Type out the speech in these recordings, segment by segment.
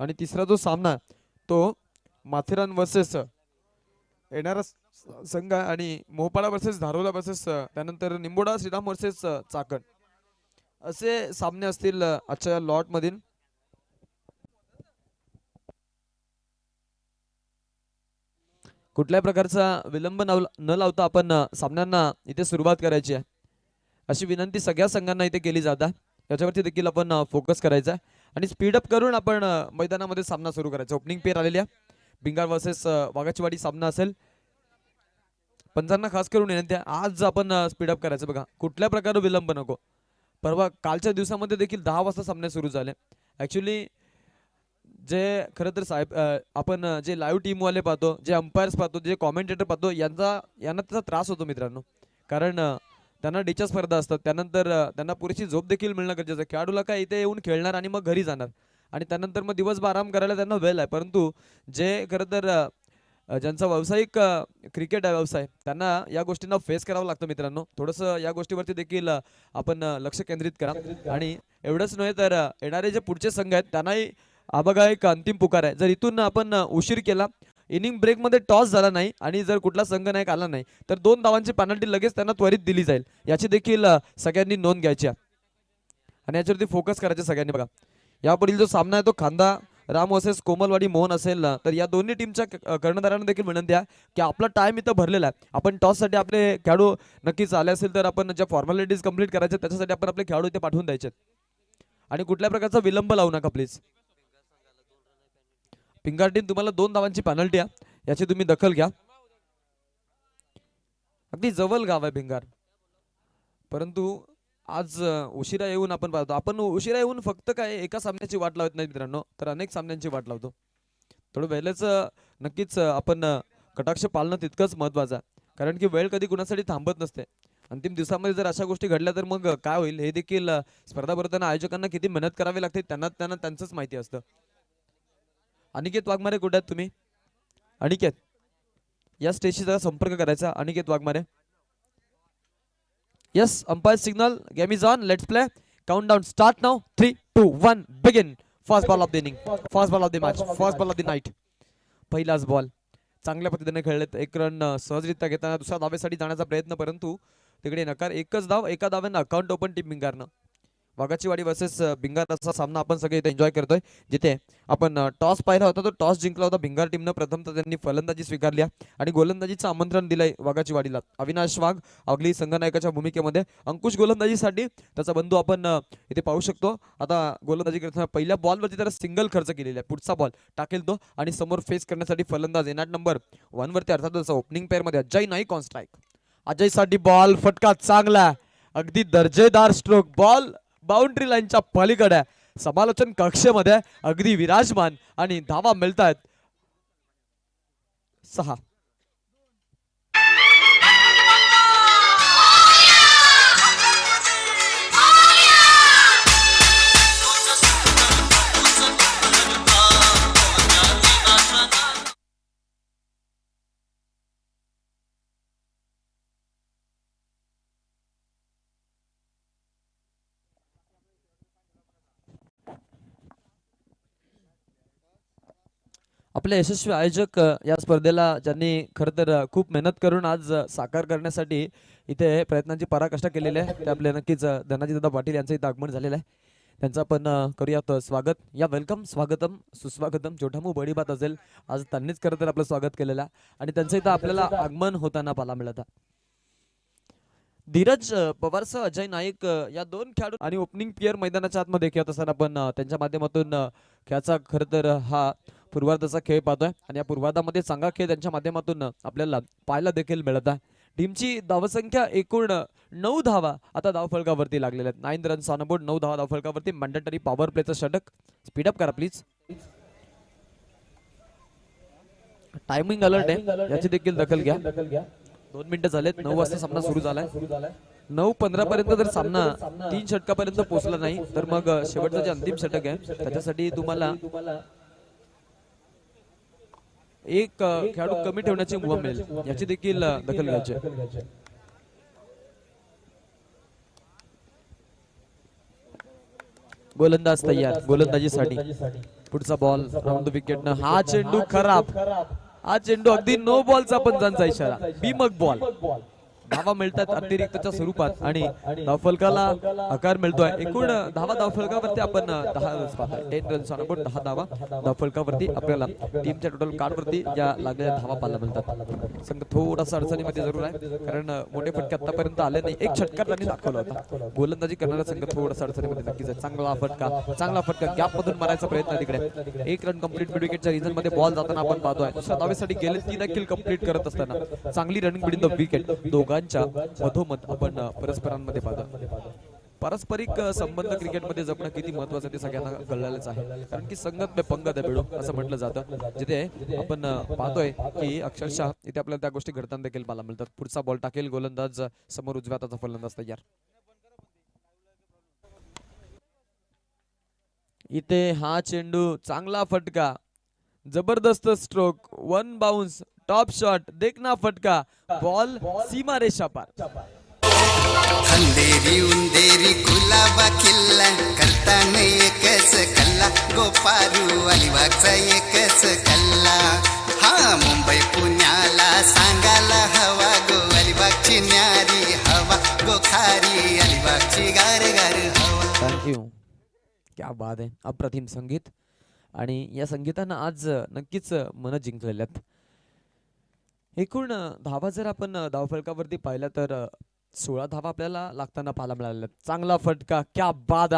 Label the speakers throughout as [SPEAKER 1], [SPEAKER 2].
[SPEAKER 1] आणि तिसरा जो सामना तो माथेरान वर्सेस येणारा संघ आणि मोपाडा वर्सेस धारोला वर्सेस त्यानंतर निंबोडा श्रीराम वर्सेस चाकण असे सामने असतील आजच्या लॉट मधील. कुठल्याही प्रकारचा विलंब न लावता आपण सामन्यांना इथे सुरुवात करायची आहे अशी विनंती सगळ्या संघांना इथे केली जाते. याच्यावरती देखील आपण फोकस करायचा आहे आणि स्पीडअप करून आपण मैदानामध्ये सामना सुरू करायचा. ओपनिंग पेअर आलेली आहे. भिंगार वर्सेस वाघाचीवाडी सामना असेल. पंचांना खास करून विनंती आहे आज आपण स्पीडअप करायचं बघा. कुठल्या प्रकारे विलंब नको. परवा कालच्या दिवसामध्ये देखील 10 वाजता सामने सुरू झाले. ॲक्च्युली जे खरं तर साहेब आपण जे लाईव्ह टीमवाले पाहतो, जे अंपायर्स पाहतो, जे कॉमेंटेटर पाहतो यांना त्याचा त्रास होतो मित्रांनो. कारण त्यांना डेच्या स्पर्धा असतात. त्यानंतर त्यांना पुरेशी झोप देखील मिळणं गरजेचं आहे. खेळाडूला काय इथे येऊन खेळणार आणि मग घरी जाणार आणि त्यानंतर मग दिवसभर आराम करायला त्यांना वेळ आहे. परंतु जे खरं तर ज्यांचा व्यावसायिक क्रिकेट आहे व्यवसाय त्यांना या गोष्टींना फेस करावं लागतं मित्रांनो. थोडंसं या गोष्टीवरती देखील आपण लक्ष केंद्रित करा. आणि एवढंच नव्हे तर येणारे जे पुढचे संघ आहेत त्यांनाही हा बघा एक अंतिम पुकार आहे. जर इथून आपण उशीर केला, इनिंग ब्रेकमध्ये टॉस झाला नाही आणि जर कुठला संघ नायक आला नाही तर 2 धावांची पेनल्टी लगेच त्यांना त्वरित दिली जाईल. याची देखील सगळ्यांनी नोंद घ्यायची आहे आणि याच्यावरती फोकस करायचे सगळ्यांनी. बघा यापुढील जो सामना आहे तो खांदा राम वर्सेस कोमलवाडी मोहन असेल ना, तर या दोन्ही टीमच्या कर्णधारांना देखील विनंती आहे की आपला टाइम इथं भरलेला आहे. आपण टॉससाठी आपले खेळाडू नक्कीच आले असेल तर आपण ज्या फॉर्मॅलिटीज कंप्लीट करायच्या त्याच्यासाठी आपण आपले खेळाडू इथे पाठवून द्यायचे आणि कुठल्या प्रकारचा विलंब लावू नका प्लीज. पिंगार टीम तुम्हाला 2 धावांची पेनल्टी आहे, याची तुम्ही दखल घ्या. अगदी जवळ गाव आहे भिंगार, परंतु आज उशिरा येऊन आपण पाहतो. आपण उशिरा येऊन फक्त काय एका सामन्याची वाट लावत नाही मित्रांनो, तर अनेक सामन्यांची वाट लावतो. थोडं वेळेच नक्कीच आपण कटाक्ष पाळणं तितकंच महत्त्वाचं आहे. कारण की वेळ कधी कुणासाठी थांबत नसते. अंतिम दिवसामध्ये जर अशा गोष्टी घडल्या तर मग काय होईल हे देखील स्पर्धा भरताना आयोजकांना किती मेहनत करावी लागते त्यांना त्यांचंच माहिती असतं. अनिकेत वाघमारे कुठे आहेत तुम्ही? अनिकेत या स्टेजशी जरा संपर्क करायचा. Aniket Waghmare. Yes, umpire signal. Game is on. Let's play. Countdown start now. 3, 2, 1, begin. First ball of the inning. First ball of the match. First ball of the night. पहिलाच बॉल चांगल्या पद्धतीने खेळलेत. एक रन सहजरित्या घेताना दुसऱ्या धावेसाठी जाण्याचा प्रयत्न, परंतु तिकडे नकार. एकच धाव, एका धावेनं अकाउंट ओपन टीम भिंगारनं. वाघाचीवाडी वर्सेस भिंगार असा सामना आपण सगळे इथे एन्जॉय करतोय. जिथे आपण टॉस पाहिला होता तो टॉस जिंकला होता भिंगार टीमनं. प्रथमतः त्यांनी फलंदाजी स्वीकारली आणि गोलंदाजीचं आमंत्रण दिलंय वाघाचीवाडीला. अविनाश वाघ अगली संघनायकाच्या भूमिकेमध्ये. अंकुश गोलंदाजीसाठी त्याचा बंधू आपण इथे पाहू शकतो. आता गोलंदाजी करताना पहिल्या बॉलवरती त्याला सिंगल खर्च केलेला आहे. पुढचा बॉल टाकेल तो आणि समोर फेस करण्यासाठी फलंदाज एनाट नंबर 1 वरती अर्थातच ओपनिंग पेअर मध्ये अजय नाईक ऑन स्ट्राईक. अजयसाठी बॉल फटका चांगला, अगदी दर्जेदार स्ट्रोक. बॉल बाउंड्री लाईनच्या पलीकडे समालोचन कक्षेमध्ये अगदी विराजमान आणि धावा मिळतात 6. आपले यशस्वी आयोजक या स्पर्धेला ज्यांनी खरं तर खूप मेहनत करून आज साकार करण्यासाठी इथे प्रयत्नांची पराकाष्ठा केलेली आहे ते आपले नक्कीच धनाजी दादा पाटील यांचं इथं आगमन झालेलं आहे. त्यांचं आपण करूयात स्वागत. या वेलकम स्वागतम सुस्वागतम छोटामू बडी बात असेल आज त्यांनीच खरं तर आपलं स्वागत केलेलं आहे आणि त्यांचं इथं आपल्याला आगमन होताना पाहायला मिळत. धीरज पवारसह अजय नाईक या 2 खेळाडू आणि ओपनिंग प्लेयर मैदानाच्या आतमध्ये खेळत असताना आपण त्यांच्या माध्यमातून खेळाचा खरं तर हा पूर्वार्धाचा खेळ पाहतोय आणि या पूर्वार्धामध्ये चांगला खेळ त्यांच्या माध्यमातून आपल्याला पाहायला देखील मिळत आहे. टीमची धावसंख्या एकूण 9 धावा आता धावफलकावरती लागलेल्या आहेत. 9 रन्स ऑन बोर्ड, 9 धावा धावफलकावरती. मॅन्डेटरी पॉवर प्लेचं षटक. स्पीडअप करा प्लीज. टायमिंग अलर्ट आहे, याची देखील दखल घ्या. 2 मिनिटं झालेत. 9 वाजता सामना सुरू झालाय. 9:15 पर्यंत जर सामना 3 षटकापर्यंत पोहोचला नाही तर मग शेवटचं जे अंतिम षटक आहे त्याच्यासाठी तुम्हाला एक खेळाडू कमी ठेवण्याची मुभा मिळेल, याची देखील दखल घ्यायची. गोलंदाज तयार गोलंदाजीसाठी. पुढचा बॉल राऊंड द विकेट. हा चेंडू खराब. हा चेंडू अगदी नो बॉलचा पंचांचा इशारा. बिमक बॉल. धावा मिळतात अतिरिक्तच्या स्वरूपात आणि धावफलकाला आकार मिळतोय. एकूण धावा धावफलकावरती आपण 10 रन्स पाहतोय. 10 रन्स ऑन बोर्ड. 10 धावा धावफलकावरती आपल्याला टीमच्या टोटल कार्डवरती या लागलेल्या धावा पाहायला मिळतात. संघ थोडासा अडचणीमध्ये जरूर आहे कारण मोठे फटके आतापर्यंत आले नाही. एक षटकार त्यांनी दाखवला होता. गोलंदाजी करणारा संघ थोडासा अडचणीमध्ये नक्कीच आहे. चांगला फटका गॅप मधून मारायचा प्रयत्न तिकडे. 1 रन कंप्लीट मिड विकेटच्या रिजन मध्ये बॉल जाताना आपण पाहतोय. दुसऱ्या धावेसाठी गेले 3 किल कंप्लीट करत असताना चांगली रनिंग बिटवीन द विकेट. मधोमध आपण परस्परांमध्ये पाहतो. पारस्परिक संबंध क्रिकेटमध्ये जपणं किती महत्वाचं ते सगळ्यांना कळलेलंच आहे. कारण की संगत में पंगत आहे बेडू असं म्हटलं जातं. जिथे आपण पाहतोय की अक्षरशः इथे आपल्याला त्या गोष्टी घडताना देखील पाहायला मिळतात. पुढचा बॉल टाकेल गोलंदाज समोर उजव्या हाताचा फलंदाज तयार. इथे हा चेंडू चांगला फटका. जबरदस्त स्ट्रोक. 1 बाउन्स. Top shot. देखना फटका. बॉल सीमा रेषा पार.
[SPEAKER 2] अंधेरी उंदेरी गुलाबा किल्ला करताना एकच कल्ला गोपारू अलिबागचा एकच कल्ला. हा मुंबई पुण्याला सांगायला हवा गो अलिबागची न्यारी हवा गो खारी अलिबागची गार गार हवा.
[SPEAKER 1] थँक्यू. क्या बात आहे. अप्रतिम संगीत आणि या संगीतानं आज नक्कीच मन जिंकलेल्यात. एकूण धावा जर आपण धावफलकावरती पाहिल्या तर 16 धावा आपल्याला लागताना पाहायला मिळाल्या. चांगला फटका. क्या बाद.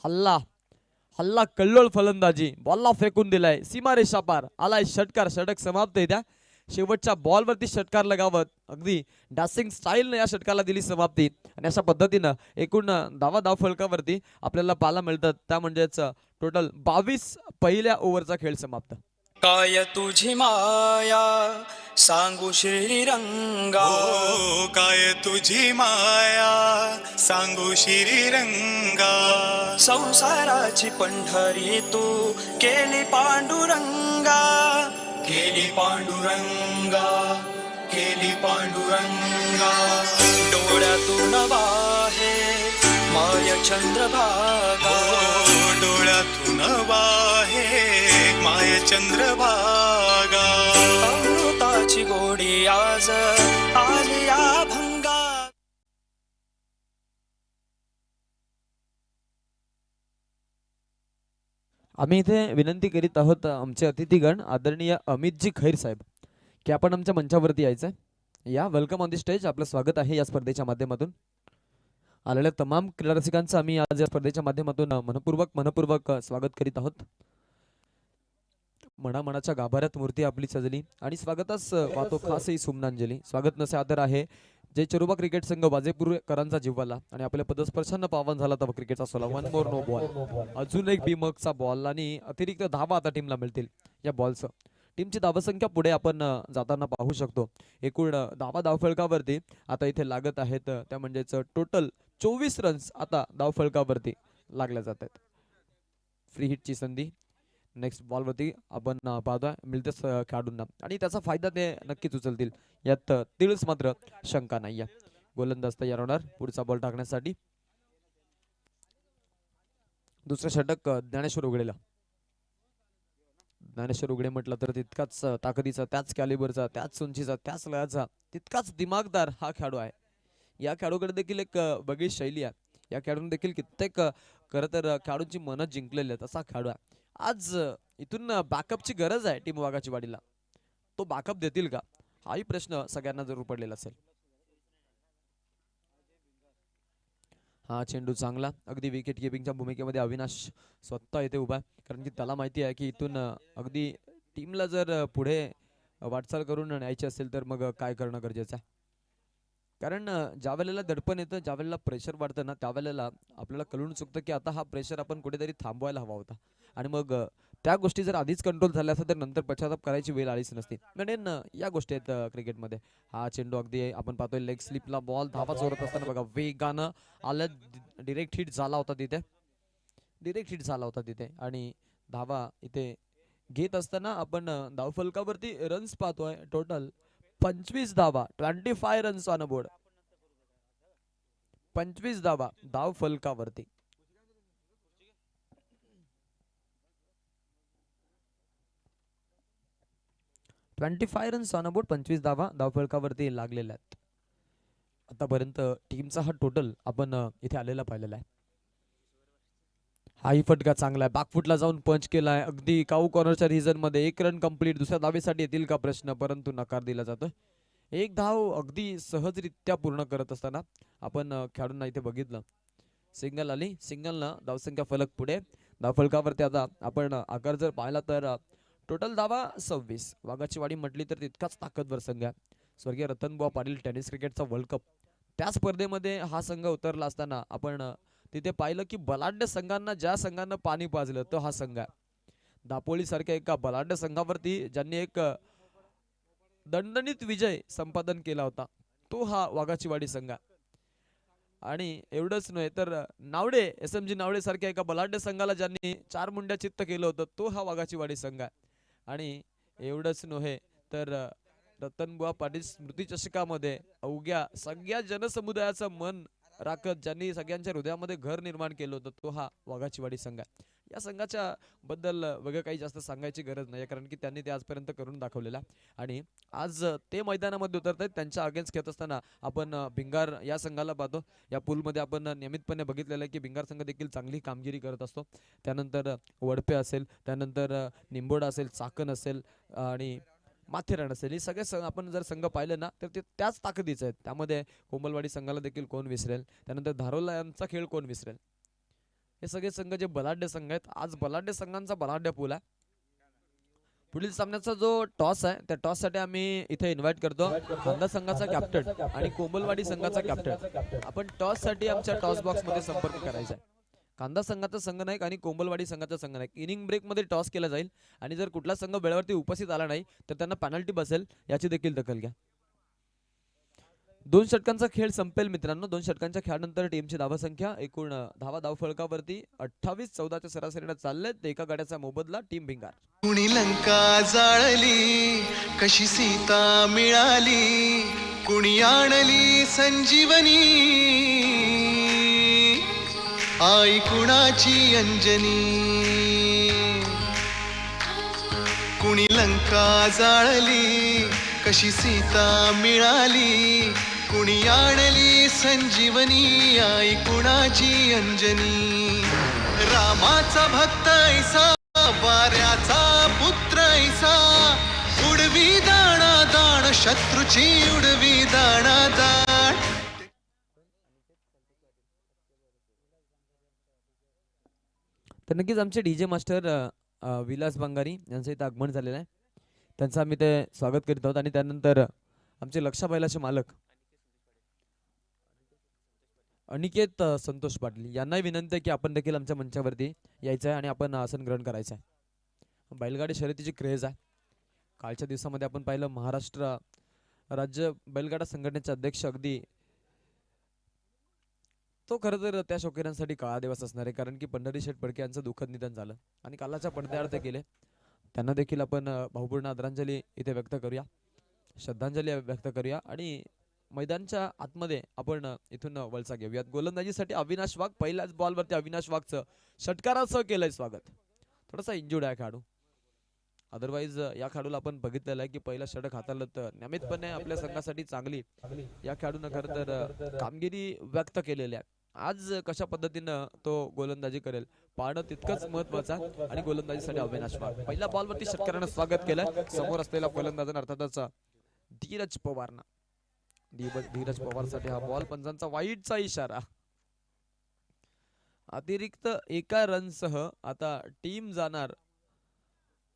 [SPEAKER 1] हल्ला कल्लोळ फलंदाजी. बॉलला फेकून दिलाय सीमारेषा पार. आलाय षटकार. षटक समाप्त आहे. त्या शेवटच्या बॉलवरती षटकार लगावत अगदी डॅसिंग स्टाईलने या षटकाला दिली समाप्ती. आणि अशा पद्धतीनं एकूण धावफलकावरती आपल्याला पाहायला मिळतात. त्या म्हणजेच टोटल 22 पहिल्या ओव्हरचा खेळ समाप्त.
[SPEAKER 3] काय तुझी माया सांगू श्रीरंगा.
[SPEAKER 4] हो काय तुझी माया सांगू श्रीरंगा.
[SPEAKER 3] संसाराची पंढरी तू केली पांडुरंगा. केली पांडुरंगा. केली पांडुरंगा. डोळ्यातून वाहे माय चंद्रभागा.
[SPEAKER 4] डोळ्यातून वाहे माय चंद्रभागा.
[SPEAKER 3] अमृताची गोडी आज आलिया भंगा.
[SPEAKER 1] आम्ही इथे विनंती करीत आहोत आमचे अतिथीगण आदरणीय अमितजी खैर साहेब की आपण आमच्या मंचावरती यायचं. या वेलकम ऑन दी स्टेज. आपलं स्वागत आहे या स्पर्धेच्या माध्यमातून. आलेल्या तमाम क्रीडा रसिकांचं आम्ही आज या स्पर्धेच्या माध्यमातून मनपूर्वक स्वागत करीत आहोत. मनाच्या गाभाऱ्यात मूर्ती आपली सजली आणि स्वागतास वाहतो खास ही सुमनांजली. स्वागत नसे आदर आहे जय चरुबा क्रिकेट संघ वाजेपूरकरांचा जिव्हाळा आणि आपल्या पदस्पर्शानं पावन झाला तवा क्रिकेटचा सोला. 1 मोर नो बॉल. अजून एक बिमकचा बॉल आणि अतिरिक्त धावा आता टीमला मिळतील या बॉलचं. टीमची धावसंख्या पुढे आपण जाताना पाहू शकतो. एकूण धावफलकावरती आता इथे लागत आहेत त्या म्हणजेच टोटल 24 रन्स आता धावफलकावरती लागल्या जात आहेत. फ्री हिटची संधी नेक्स्ट बॉलवरती आपण पाहतोय मिळतेच खेळाडूंना आणि त्याचा फायदा ते नक्कीच उचलतील यात तिळच मात्र शंका नाही आहे. गोलंदाज तयार होणार पुढचा बॉल टाकण्यासाठी. दुसरं षटक ज्ञानेश्वर उघडेला. ज्ञानेश्वर उघडे म्हटलं तर तितकाच ताकदीचा, त्याच कॅलिबरचा, त्याच उंचीचा, त्याच लयाचा, तितकाच दिमागदार हा खेळाडू आहे. या खेळाडूकडे देखील एक वेगळी शैली आहे. या खेळाडूने देखील कित्येक खरं तर खेळाडूंची मनं जिंकलेली आहेत असा खेळाडू आहे. आज इथून बॅकअपची गरज आहे टीम वाघाची वाडीला. तो बॅकअप देतील का हाही प्रश्न सगळ्यांना जरूर पडलेला असेल. हा चेंडू चांगला. अगदी विकेट किपिंगच्या भूमिकेमध्ये अविनाश स्वतः इथे उभा कारण की त्याला माहिती आहे की इथून अगदी टीमला जर पुढे वाटचाल करून न्यायची असेल तर मग काय करणं गरजेचं आहे. कारण ज्या वेळेला दडपण येतं, ज्या वेळेला प्रेशर वाढतं ना, त्यावेळेला आपल्याला कळून चुकतं की आता हा प्रेशर आपण कुठेतरी थांबवायला हवा होता. आणि मग त्या गोष्टी जर आधीच कंट्रोल झाल्या असतात तर नंतर पश्चाताप करायची वेळ आलीच नसती. म्हणून या गोष्टी आहेत क्रिकेटमध्ये. हा चेंडू अगदी आपण पाहतोय लेग स्लिपला बॉल धावा चोरत असताना बघा वेगानं आलं. डिरेक्ट हिट झाला होता तिथे आणि धावा इथे घेत असताना आपण धावफलकावरती रन्स पाहतोय. टोटल 25 धावा. 25 रन्स ऑन बोर्ड. 25 धावा धावफलकावरती. 25 रन्स ऑन बोर्ड, 25 धावा धावफलकावरती लागलेल्या आहेत. आतापर्यंत टीमचा हा टोटल आपण इथे आलेला पाहिलेला आहे. हाही फटका चांगला आहे, बॅकफुटला जाऊन पंच केलाय अगदी काऊ कॉर्नरच्या रिजन मध्ये. 1 रन कंप्लीट. दुसऱ्या धावेसाठी येतील का प्रश्न, परंतु नकार दिला जातो. 1 धाव अगदी सहजरित्या पूर्ण करत असताना आपण खेळाडूंना इथे बघितलं. सिंगल आली, सिंगलनं धावसंख्या फलक पुढे. धावफलकावरती आता आपण आकार जर पाहिला तर टोटल धावा 26. वाघाची वाडी म्हटली तर तितकाच ताकदवर संघ आहे. स्वर्गीय रतनबुवा पाटील टेनिस क्रिकेटचा वर्ल्ड कप त्या स्पर्धेमध्ये हा संघ उतरला असताना आपण तिथे पाहिलं की बलाढ्य संघांना ज्या संघानं पाणी पाजलं तो हा संघ आहे. दापोली सारख्या एका बलाढ्य संघावरती ज्यांनी एक दणदणीत विजय संपादन केला होता तो हा वाघाची वाडी संघ आहे. आणि एवढंच नव्हे तर नावडे SMG नावडे सारख्या एका बलाढ्य संघाला ज्यांनी 4 मुंड्या चित्त केलं होतं तो हा वाघाची वाडी संघ आहे. आणि एवढंच नव्हे तर रतनबुवा पाटील स्मृती चषकामध्ये अवघ्या सगळ्या जनसमुदायाचं मन राखत ज्यांनी सगळ्यांच्या हृदयामध्ये घर निर्माण केलं होतं तो हा वाघाची वाडी संघ आहे. या संघाच्या बद्दल वेगळं काही जास्त सांगायची गरज नाही, कारण की त्यांनी ते आजपर्यंत करून दाखवलेला. आणि आज ते मैदानामध्ये उतरत आहेत. त्यांच्या अगेन्स्ट खेळत असताना आपण भिंगार या संघाला पाहतो. या पूलमध्ये आपण नियमितपणे बघितलेलं आहे की भिंगार संघ देखील चांगली कामगिरी करत असतो. त्यानंतर वडपे असेल, त्यानंतर निंबोडा असेल, चाकण असेल आणि माथेरान असेल, हे सगळे आपण जर संघ पाहिले ना तर ते त्याच ताकदीचे आहेत. त्यामध्ये कोंबलवाडी संघाला देखील कोण विसरेल, त्यानंतर धारोला यांचा खेळ कोण विसरेल. हे सगळे संघ जे बलाढ्य संघ आहेत. आज बलाढ्य संघांचा बलाढ्य पूल आहे. पुढील सामन्याचा जो टॉस आहे त्या टॉस साठी आम्ही इथे इन्व्हाइट करतो खांदा संघाचा कॅप्टन आणि कोंबलवाडी संघाचा कॅप्टन. आपण टॉस साठी आमच्या टॉस बॉक्स मध्ये संपर्क करायचा आहे. खांदा संघाचा संघनायक आणि कोंबलवाडी संघाचा संघनायक. इनिंग ब्रेक मध्ये टॉस केला जाईल आणि जर कुठला संघ वेळेवरती उपस्थित आला नाही तर त्यांना पेनल्टी बसेल, याची देखील दखल घ्या. 2 षटकांचा खेळ संपेल मित्रांनो. 2 षटकांच्या खेळानंतर टीमची धावसंख्या एकूण धावा धावफलकावरती 28-14च्या सरासरीने चाललेत. एका गाड्याचा मोबदला टीम भिंगार.
[SPEAKER 5] कुणी लंका जाळली, कशी सीता मिळाली, कुणी आणली संजीवनी, आई कुणाची अंजनी. कुणी लंका जाळली, कशी सीता मिळाली, कुणी आणली संजीवनी, आई कुणाची अंजनी. रामाचा भक्त ऐसा, वाऱ्याचा पुत्र ऐसा, उडवी दाणा दाण शत्रूची, उडवी दाणा दाण.
[SPEAKER 1] तर नक्कीच आमचे DJ मास्टर विलास बंगारी यांचं इथं आगमन झालेलं आहे. त्यांचं आम्ही ते स्वागत करीत आहोत. आणि त्यानंतर आमचे लक्षा बैलाचे मालक अनिकेत संतोष पाटील यांनाही विनंती आहे की आपण देखील आमच्या मंचावरती यायचं आहे आणि आपण आसन ग्रहण करायचं आहे. बैलगाडी शर्यतीची क्रेज आहे. कालच्या दिवसामध्ये आपण पाहिलं महाराष्ट्र राज्य बैलगाडा संघटनेचे अध्यक्ष अगदी तो खरं तर त्या शौकीरांसाठी काळा दिवस असणार आहे, कारण की पंढरी शेठ फडके यांचं दुःखद निधन झालं आणि कालाच्या पडद्याआड ते गेले. त्यांना देखील आपण भावपूर्ण आदरांजली इथे व्यक्त करूया, श्रद्धांजली व्यक्त करूया आणि मैदानच्या आतमध्ये आपण इथून वळसा घेऊयात. गोलंदाजीसाठी अविनाश वाघ. पहिल्याच बॉलवरती अविनाश वाघचं षटकारासह केलंय स्वागत. थोडासा इंजुर्ड आहे खेळाडू, अदरवाईज या खेळाडूला आपण बघितलेलं आहे की पहिला षटक हाताळलं तर नियमितपणे आपल्या संघासाठी चांगली या खेळाडूनं खरं तर कामगिरी व्यक्त केलेली आहे. आज कशा पद्धतीनं तो गोलंदाजी करेल पाहणं तितकंच महत्वाचं आणि गोलंदाजीसाठी अविनाश वाघ. पहिल्या बॉलवरती षटकारानं स्वागत केलं. समोर असलेला फलंदाजानं अर्थातच धीरज पवारनं. धीरज पवारसाठी हा बॉल, पंचांचा वाईटचा इशारा. अतिरिक्त एका रनसह आता टीम जाणार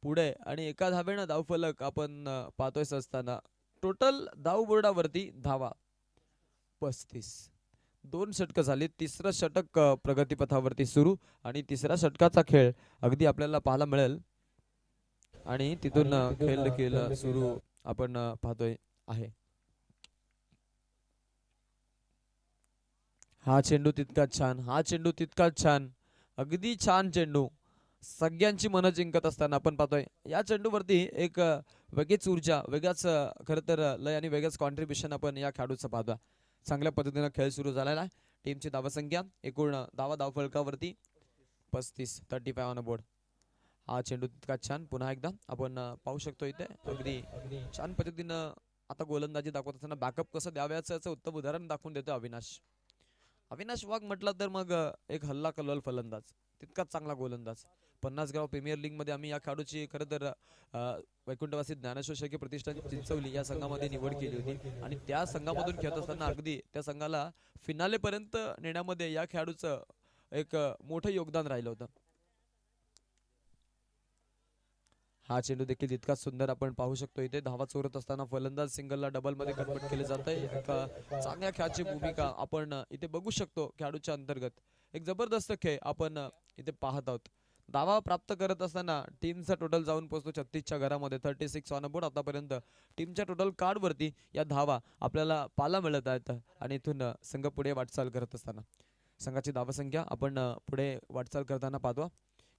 [SPEAKER 1] पुढे आणि एका धावेनं धावफलक आपण पाहतोय असताना टोटल धाव बोर्डावरती धावा 35. 2 षटक झाली. तिसरं षटक प्रगतीपथावरती सुरू आणि तिसऱ्या षटकाचा खेळ अगदी आपल्याला पाहायला मिळेल आणि तिथून खेळ देखील सुरू आपण पाहतोय आहे. हा चेंडू तितकाच छान, हा चेंडू तितकाच छान, अगदी छान चेंडू, सगळ्यांची मनं जिंकत असताना आपण पाहतोय या चेंडूवरती एक वेगळीच ऊर्जा, वेगळाच खरं तर लय आणि वेगळाच कॉन्ट्रीब्युशन आपण या खेळाडूचं पाहतोय. चांगल्या पद्धतीने खेळ सुरू झालेला आहे. टीमची धावसंख्या एकूण धावा धावफलकावरती 35 ऑन बोर्ड. हा चेंडू तितका छान, पुन्हा एकदा आपण पाहू शकतो इथे अगदी छान पद्धतीनं आता गोलंदाजी दाखवत असताना बॅकअप कसं द्यावयाचं याचं उत्तम उदाहरण दाखवून देतो अविनाश वाघ म्हटलं तर मग एक हल्ला कल्लोल फलंदाज, तितकाच चांगला गोलंदाज. 50 गाव प्रीमियर लीग मध्ये आम्ही या खेळाडूची खरं तर वैकुंठवासी ज्ञानेश्वर शेळके प्रतिष्ठान चिंचवली या संघामध्ये निवड केली होती आणि त्या संघामधून खेळत असताना अगदी त्या संघाला फिनाले पर्यंत नेण्यामध्ये या खेळाडूचं एक मोठं योगदान राहिलं होतं. हा चेंडू देखील तितकाच सुंदर आपण पाहू शकतो इथे धावा चोरत असताना फलंदाज सिंगलला डबल मध्ये कन्वर्ट केले जात आहे. एक चांगल्या खेळाची भूमिका आपण इथे बघू शकतो खेळाडूच्या अंतर्गत. एक जबरदस्त खेळ आपण इथे पाहत आहोत. धावा प्राप्त करत असताना टीमचा टोटल जाऊन पोहोचतो 36च्या घरामध्ये. 36 ऑन बोर्ड आतापर्यंत टीमच्या टोटल कार्ड वरती या धावा आपल्याला पाहायला मिळत आहेत आणि इथून संघ पुढे वाटचाल करत असताना संघाची धावसंख्या आपण पुढे वाटचाल करताना पाहतो.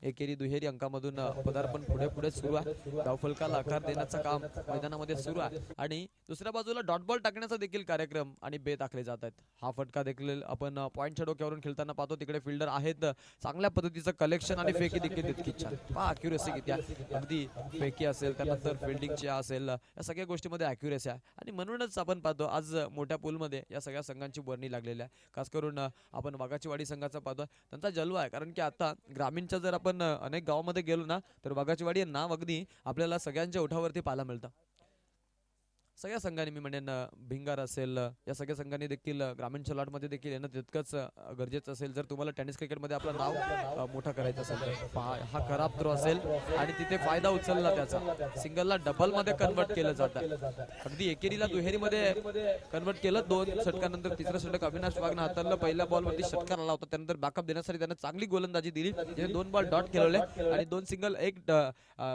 [SPEAKER 1] एकेरी दुहेरी अंकामधून पदार्पण पुढे पुढे सुरू आहे. धावफलकाला आकार देण्याचं काम मैदानामध्ये सुरू आहे आणि दुसऱ्या बाजूला डॉट बॉल टाकण्याचा देखील कार्यक्रम आणि बेत आखले जात आहेत. हा फटका देखील आपण पॉईंटच्या डोक्यावरून खेळताना पाहतो. तिकडे फिल्डर आहेत, चांगल्या पद्धतीचं कलेक्शन आणि फेकी देखील तितकी छान. पहा अॅक्युरेसी किती आहे, अगदी फेकी असेल त्यानंतर फिल्डिंगची असेल, या सगळ्या गोष्टीमध्ये अॅक्युरेसी आहे आणि म्हणूनच आपण पाहतो आज मोठ्या पूलमध्ये या सगळ्या संघांची वर्णी लागलेली आहे. खास करून आपण वाघाचीवाडी संघाचा पाहतो, त्यांचा जलवा आहे. कारण की आता ग्रामीणच्या जर आपण अनेक गावामध्ये गेलो ना तर वाघाचीवाडी हे नाव अगदी आपल्याला सगळ्यांच्या ओठावरती पाहायला मिळतं. सगळ्या संघांनी मी म्हणेन भिंगार असेल या सगळ्या संघांनी देखील ग्रामीण मध्ये देखील येणं तितकंच गरजेचं असेल. जर तुम्हाला टेनिस क्रिकेटमध्ये आपलं नाव मोठं करायचं असेल तर हा खराब थ्रो असेल आणि तिथे फायदा उचलला त्याचा, सिंगलला डबल मध्ये कन्वर्ट केलं जातं. अगदी एकेरीला दुहेरीमध्ये कन्वर्ट केलं. 2 षटकानंतर तिसरं षटक अविनाश वाघनं हाताळलं. पहिल्या बॉलवरती षटकार आला होता, त्यानंतर बॅकअप देण्यासाठी त्यानं चांगली गोलंदाजी दिली. 2 बॉल डॉट खेळवले आणि 2 सिंगल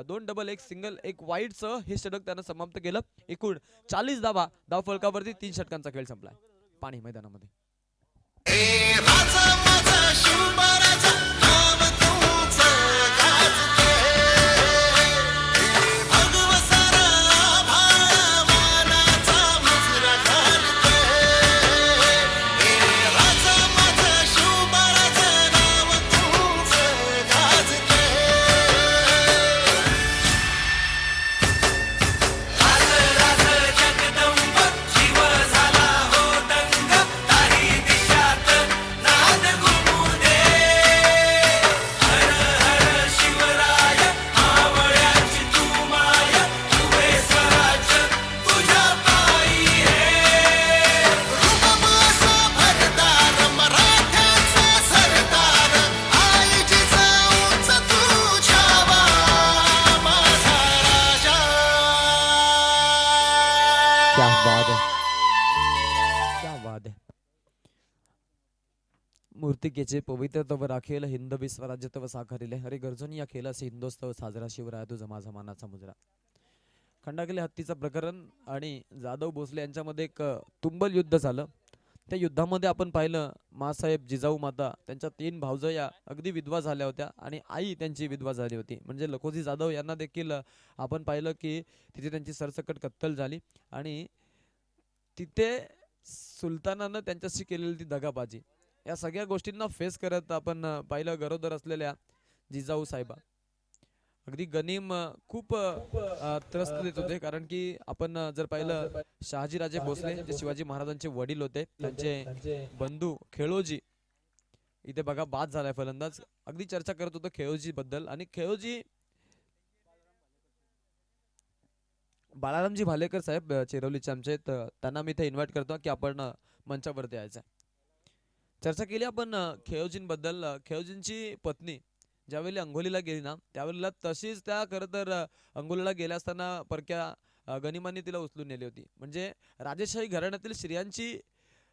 [SPEAKER 1] 2 डबल 1 सिंगल 1 वाईड सह हे षटक त्यानं समाप्त केलं. एकूण 40 धावा धावफलकावरती 3 षटकांचा खेळ संपलाय. पाणी मैदानामध्ये मूर्तिकेचे पवित्र तव राखेल हिंदवी स्वराज्य तव साकारिले हरे गर्जनी या खेळाचे हिंदोत्सव साजरा शिवराया तुझा माझा मानाचा मुजरा. खंडागले हत्तीचं प्रकरण आणि जाधव भोसले यांच्यामध्ये एक तुंबल युद्ध झालं. त्या युद्धामध्ये आपण पाहिलं मासाहेब जिजाऊ माता त्यांच्या 3 भावजया अगदी विधवा झाल्या होत्या आणि आई त्यांची विधवा झाली होती. म्हणजे लखोजी जाधव यांना देखील आपण पाहिलं की तिथे त्यांची सरसकट कत्तल झाली आणि तिथे सुलतानानं त्यांच्याशी केलेली ती दगाबाजी, या सगळ्या गोष्टींना फेस करत आपण पाहिलं गरोदर असलेल्या जिजाऊ साहेबा अगदी गनीम खूप त्रस्त देत होते. कारण की आपण जर पाहिलं शहाजीराजे भोसले जे शिवाजी महाराजांचे वडील होते, त्यांचे बंधू खेळोजी इथे बघा बाद झालाय फलंदाज. अगदी चर्चा करत होतो खेळोजी बद्दल आणि खेळोजी बाळारामजी भालेकर साहेब चिरवलीचे आमचे, त्यांना मी इथे इन्व्हाइट करतो की आपण मंचावरती यायचं. चर्चा केली आपण खेळोजींबद्दल. खेळोजींची पत्नी ज्यावेळी अंघोलीला गेली ना त्यावेळेला तशीच त्या खरं तर अंघोलीला गेल्या असताना परक्या गनिमांनी तिला उचलून नेली होती. म्हणजे राजेशाही घराण्यातील स्त्रियांची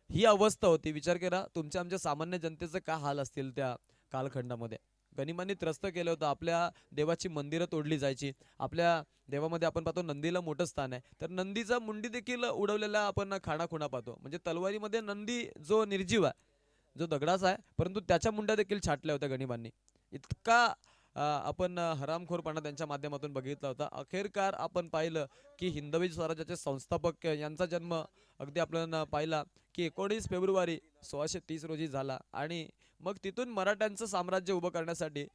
[SPEAKER 1] ही अवस्था होती. विचार करा तुमच्या आमच्या सामान्य जनतेचं काय हाल असतील त्या कालखंडामध्ये. गनिमांनी त्रस्त केलं होतं. आपल्या देवाची मंदिरं तोडली जायची. आपल्या देवामध्ये आपण पाहतो नंदीला मोठं स्थान आहे, तर नंदीचा मुंडी देखील उडवलेला आपण खाणाखुणा पाहतो. म्हणजे तलवारीमध्ये नंदी जो निर्जीव आहे, जो दगडाचा आहे, परंतु त्याच्या मुंड्या देखील छाटल्या होत्या गनिमांनी. इतका आपण हरामखोरपणा त्यांच्या माध्यमातून बघितला होता. अखेरकार आपण पाहिलं की हिंदवी स्वराज्याचे संस्थापक यांचा जन्म अगदी आपल्याला पाहिला की 19 फेब्रुवारी 1630 रोजी झाला आणि मग तिथून मराठ्यांचं साम्राज्य उभं करण्यासाठी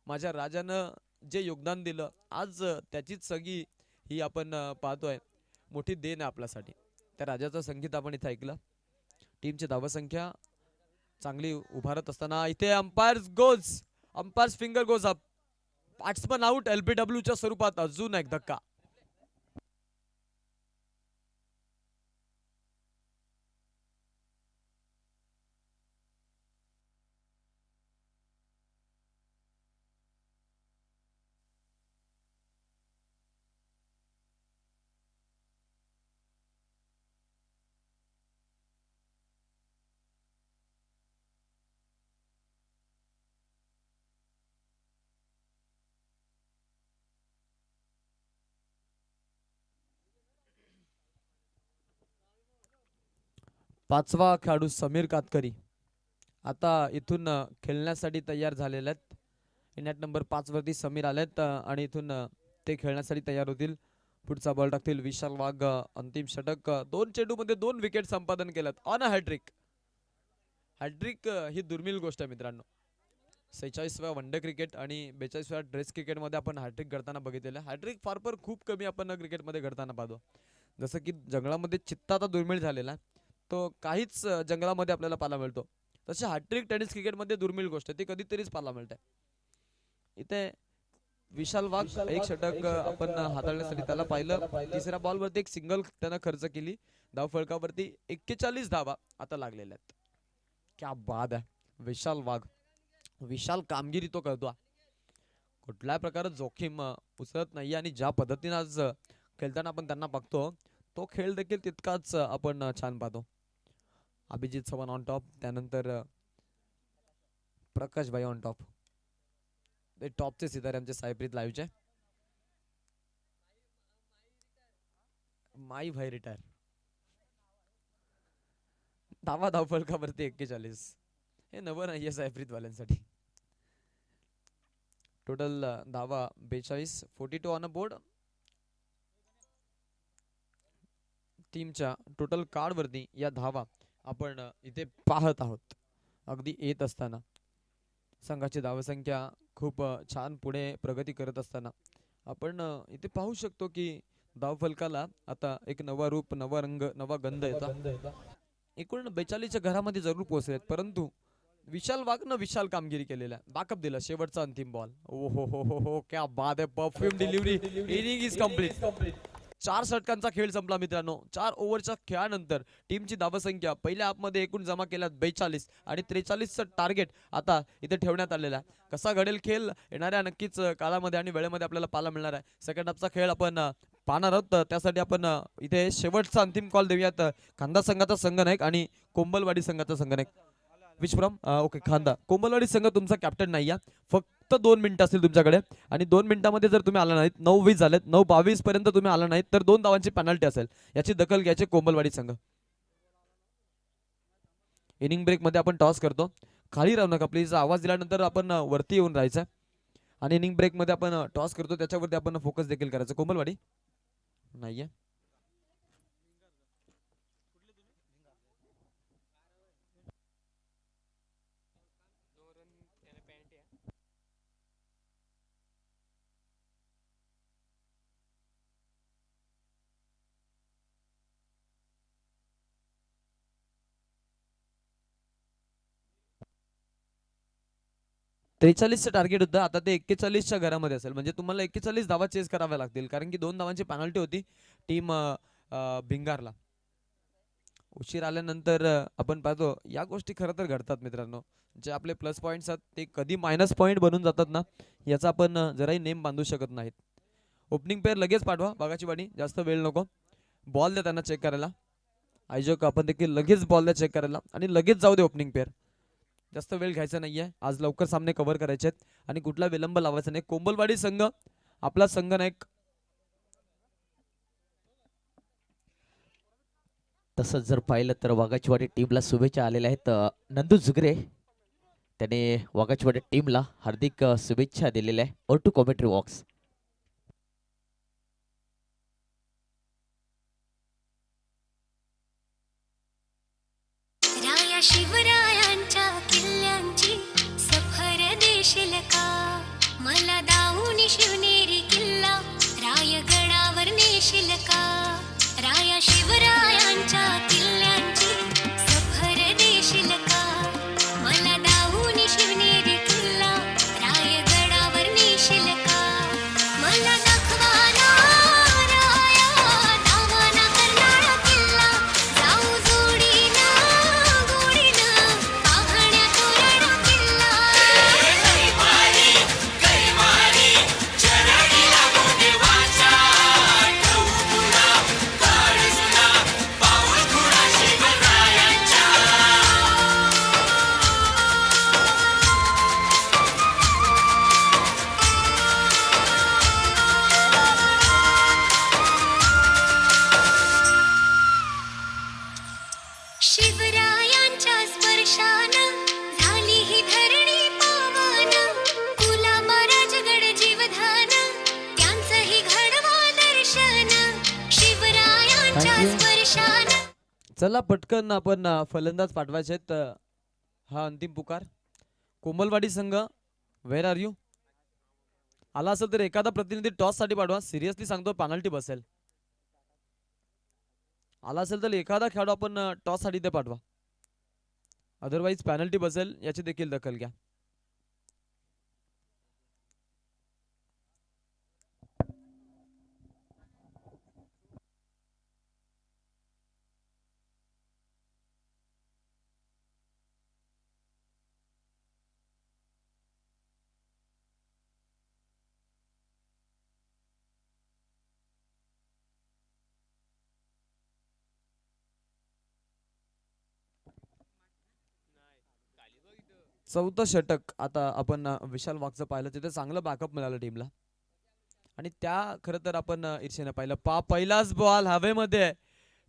[SPEAKER 1] माझ्या राजानं जे योगदान दिलं आज त्याचीच सगळी ही आपण पाहतोय मोठी देण आहे आपल्यासाठी. त्या राजाचं संगीत आपण इथे ऐकलं. टीमची धावसंख्या चांगली उभारत असताना इथे umpires finger goes up. Batsman out LBW च्या स्वरूपात. अजून एक धक्का. पाचवा खेळाडू समीर कातकरी आता इथून खेळण्यासाठी तयार झालेले आहेत. नेट नंबर 5 वरती समीर आलेत आणि इथून ते खेळण्यासाठी तयार होतील. पुढचा बॉल टाकतील विशाल वाघ. अंतिम षटक. 2 चेंडूमध्ये 2 विकेट संपादन केलेत ऑन अ हॅट्रिक. हॅट्रिक ही दुर्मिळ गोष्ट आहे मित्रांनो. 46व्या वनडे क्रिकेट आणि 42व्या टेस्ट क्रिकेटमध्ये आपण हॅट्रिक घडताना बघितलेलं. हॅट्रिक फार खूप कमी आपण क्रिकेटमध्ये घडताना पाहतो. जसं की जंगलामध्ये चित्ता आता दुर्मिळ झालेला आहे, तो काहीच जंगलामध्ये आपल्याला पाहायला मिळतो. तसे हॅट्रिक टेनिस क्रिकेटमध्ये दुर्मिळ गोष्ट आहे, ती कधीतरीच पाहायला मिळते. इथे विशाल वाघ एक षटक आपण हाताळण्यासाठी त्याला पाहिलं. तिसऱ्या बॉलवरती एक सिंगल त्यानं खर्च केली. धाव फलकावरती 41 धावा आता लागलेल्या आहेत. क्या बाद आहे विशाल वाघ. विशाल कामगिरी तो करतो. कुठल्याही प्रकारे जोखीम उचलत नाही आणि ज्या पद्धतीने आज खेळताना आपण त्यांना बघतो तो खेळ देखील तितकाच आपण छान पाहतो. Abhijit Chavan on top. त्यानंतर प्रकाश भाई ऑन टॉप. ते टॉपचे सितारे आमचे सायप्रीत लाईव्हचे. माई भाई रिटायर. धाव फलकावरती 41. हे नवं नाहीये सायप्रीत वाल्यांसाठी. टोटल धावा 42. 42 ऑन अ बोर्ड. टीमच्या टोटल कार्ड वरती या धावा आपण इथे पाहत आहोत. अगदी येत असताना संघाची धावसंख्या खूप छान पुढे प्रगती करत असताना आपण इथे पाहू शकतो की धाव फलकाला आता एक नवा रूप, नवा रंग, नवा गंध येतो. एकूण 42च्या घरामध्ये जरूर पोहोचलेत, परंतु विशाल वाघनं विशाल कामगिरी केलेल्या. बॅकअप दिला शेवटचा अंतिम बॉल. ओ हो हो हो हो क्या बात है. Perfume delivery. Inning is complete. 4 षटकांचा खेळ संपला मित्रांनो. 4 ओव्हरच्या खेळानंतर टीमची धावसंख्या पहिल्या हाफमध्ये एकूण जमा केल्यात 42 आणि 43चं टार्गेट आता इथे ठेवण्यात आलेला आहे. कसा घडेल खेळ येणाऱ्या नक्कीच काळामध्ये आणि वेळेमध्ये आपल्याला पाहायला मिळणार आहे. सेकंड हाफचा खेळ आपण पाहणार आहोत. त्यासाठी आपण इथे शेवटचा अंतिम कॉल देऊयात. खांदा संघाचा संघनायक आणि कोंबलवाडी संघाचा संघनायक. विच फ्रॉम ओके खांदा. कोंबलवाडी संघ तुमचा कॅप्टन नाही आहे. फक्त 2 मिनिटं असतील तुमच्याकडे आणि 2 मिनिटांमध्ये जर तुम्ही आला नाहीत, 9:20 झालेत, 9:22 पर्यंत तुम्ही आला नाहीत तर 2 धावांची पेनल्टी असेल. याची दखल घ्यायची कोंबलवाडी संघ. इनिंग ब्रेक मध्ये आपण टॉस करतो. खाली राहू नका प्लीज. आवाज दिल्यानंतर आपण वरती येऊन राहायचं आणि इनिंग ब्रेक मध्ये आपण टॉस करतो त्याच्यावरती आपण फोकस देखील करायचं. कोंबलवाडी नाहीये. चं टार्गेट होतं. आता ते 41च्या घरामध्ये असेल, म्हणजे तुम्हाला 41 धावा चेस कराव्या लागतील, कारण की 2 धावांची पेनल्टी होती टीम भिंगारला. उशीर आल्यानंतर आपण पाहतो या गोष्टी खरं तर घडतात मित्रांनो. जे आपले प्लस पॉईंट्स आहेत ते कधी मायनस पॉईंट बनून जातात ना, याचा आपण जराही नेम बांधू शकत नाहीत. ओपनिंग पेअर लगेच पाठवा बागाची वाडी. जास्त वेळ नको. बॉल द्या त्यांना चेक करायला. आयोजक आपण देखील लगेच बॉल द्या चेक करायला आणि लगेच जाऊ दे ओपनिंग पेअर. जास्त वेळ घ्यायचा नाहीये. आज लवकर सामने कव्हर करायचे आहेत आणि कुठला विलंब लावायचा नाही. कोंबलवाडी संघ आपला संघनायक.
[SPEAKER 6] तसंच जर पाहिलं तर वाघाचीवाडी टीमला शुभेच्छा आलेल्या आहेत. नंदू जुगरे त्याने वाघाचीवाडी टीमला हार्दिक शुभेच्छा दिलेल्या आहे. और टू कॉमेंट्री बॉक्स.
[SPEAKER 7] राया शिवरायांच्या किल्ल्यांची सफर देशील का मला दाऊनी
[SPEAKER 1] चला पटकन आपण फलंदाज पाठवायचे आहेत. हा अंतिम पुकार. कोमलवाडी संघ, वेर आर यू? आला असेल तर एखादा प्रतिनिधी टॉस साठी पाठवा. सिरियसली सांगतो, पेनल्टी बसेल. आला असेल तर एखादा खेळाडू आपण टॉस साठी ते पाठवा, अदरवाईज पेनल्टी बसेल. याची देखील दखल घ्या. चौथं षटक आता आपण विशाल वाघचं पाहिलं, तिथे चांगलं बॅकअप मिळालं टीमला. आणि त्या खरं तर आपण ईर्षेने पाहिलं. पहिलाच बॉल हवेमध्ये,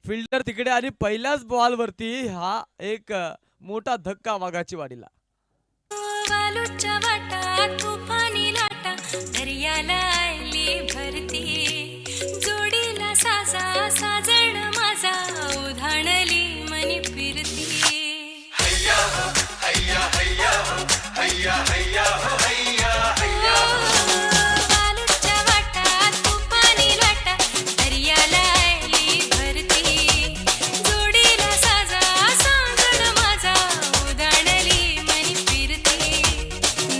[SPEAKER 1] फिल्डर तिकडे आणि पहिल्याच बॉल वरती हा एक मोठा धक्का वाघाची वाडीला.
[SPEAKER 7] तुफानी लाटा दर्याला आली भरती, जोडीला साजा साजण माझा उधाणली मनी फिरती. वालूच्या वाटा तुफानी लाटा दर्याला आली भरती, जोडीला साजा साजण माझा उधाणली मनी फिरती.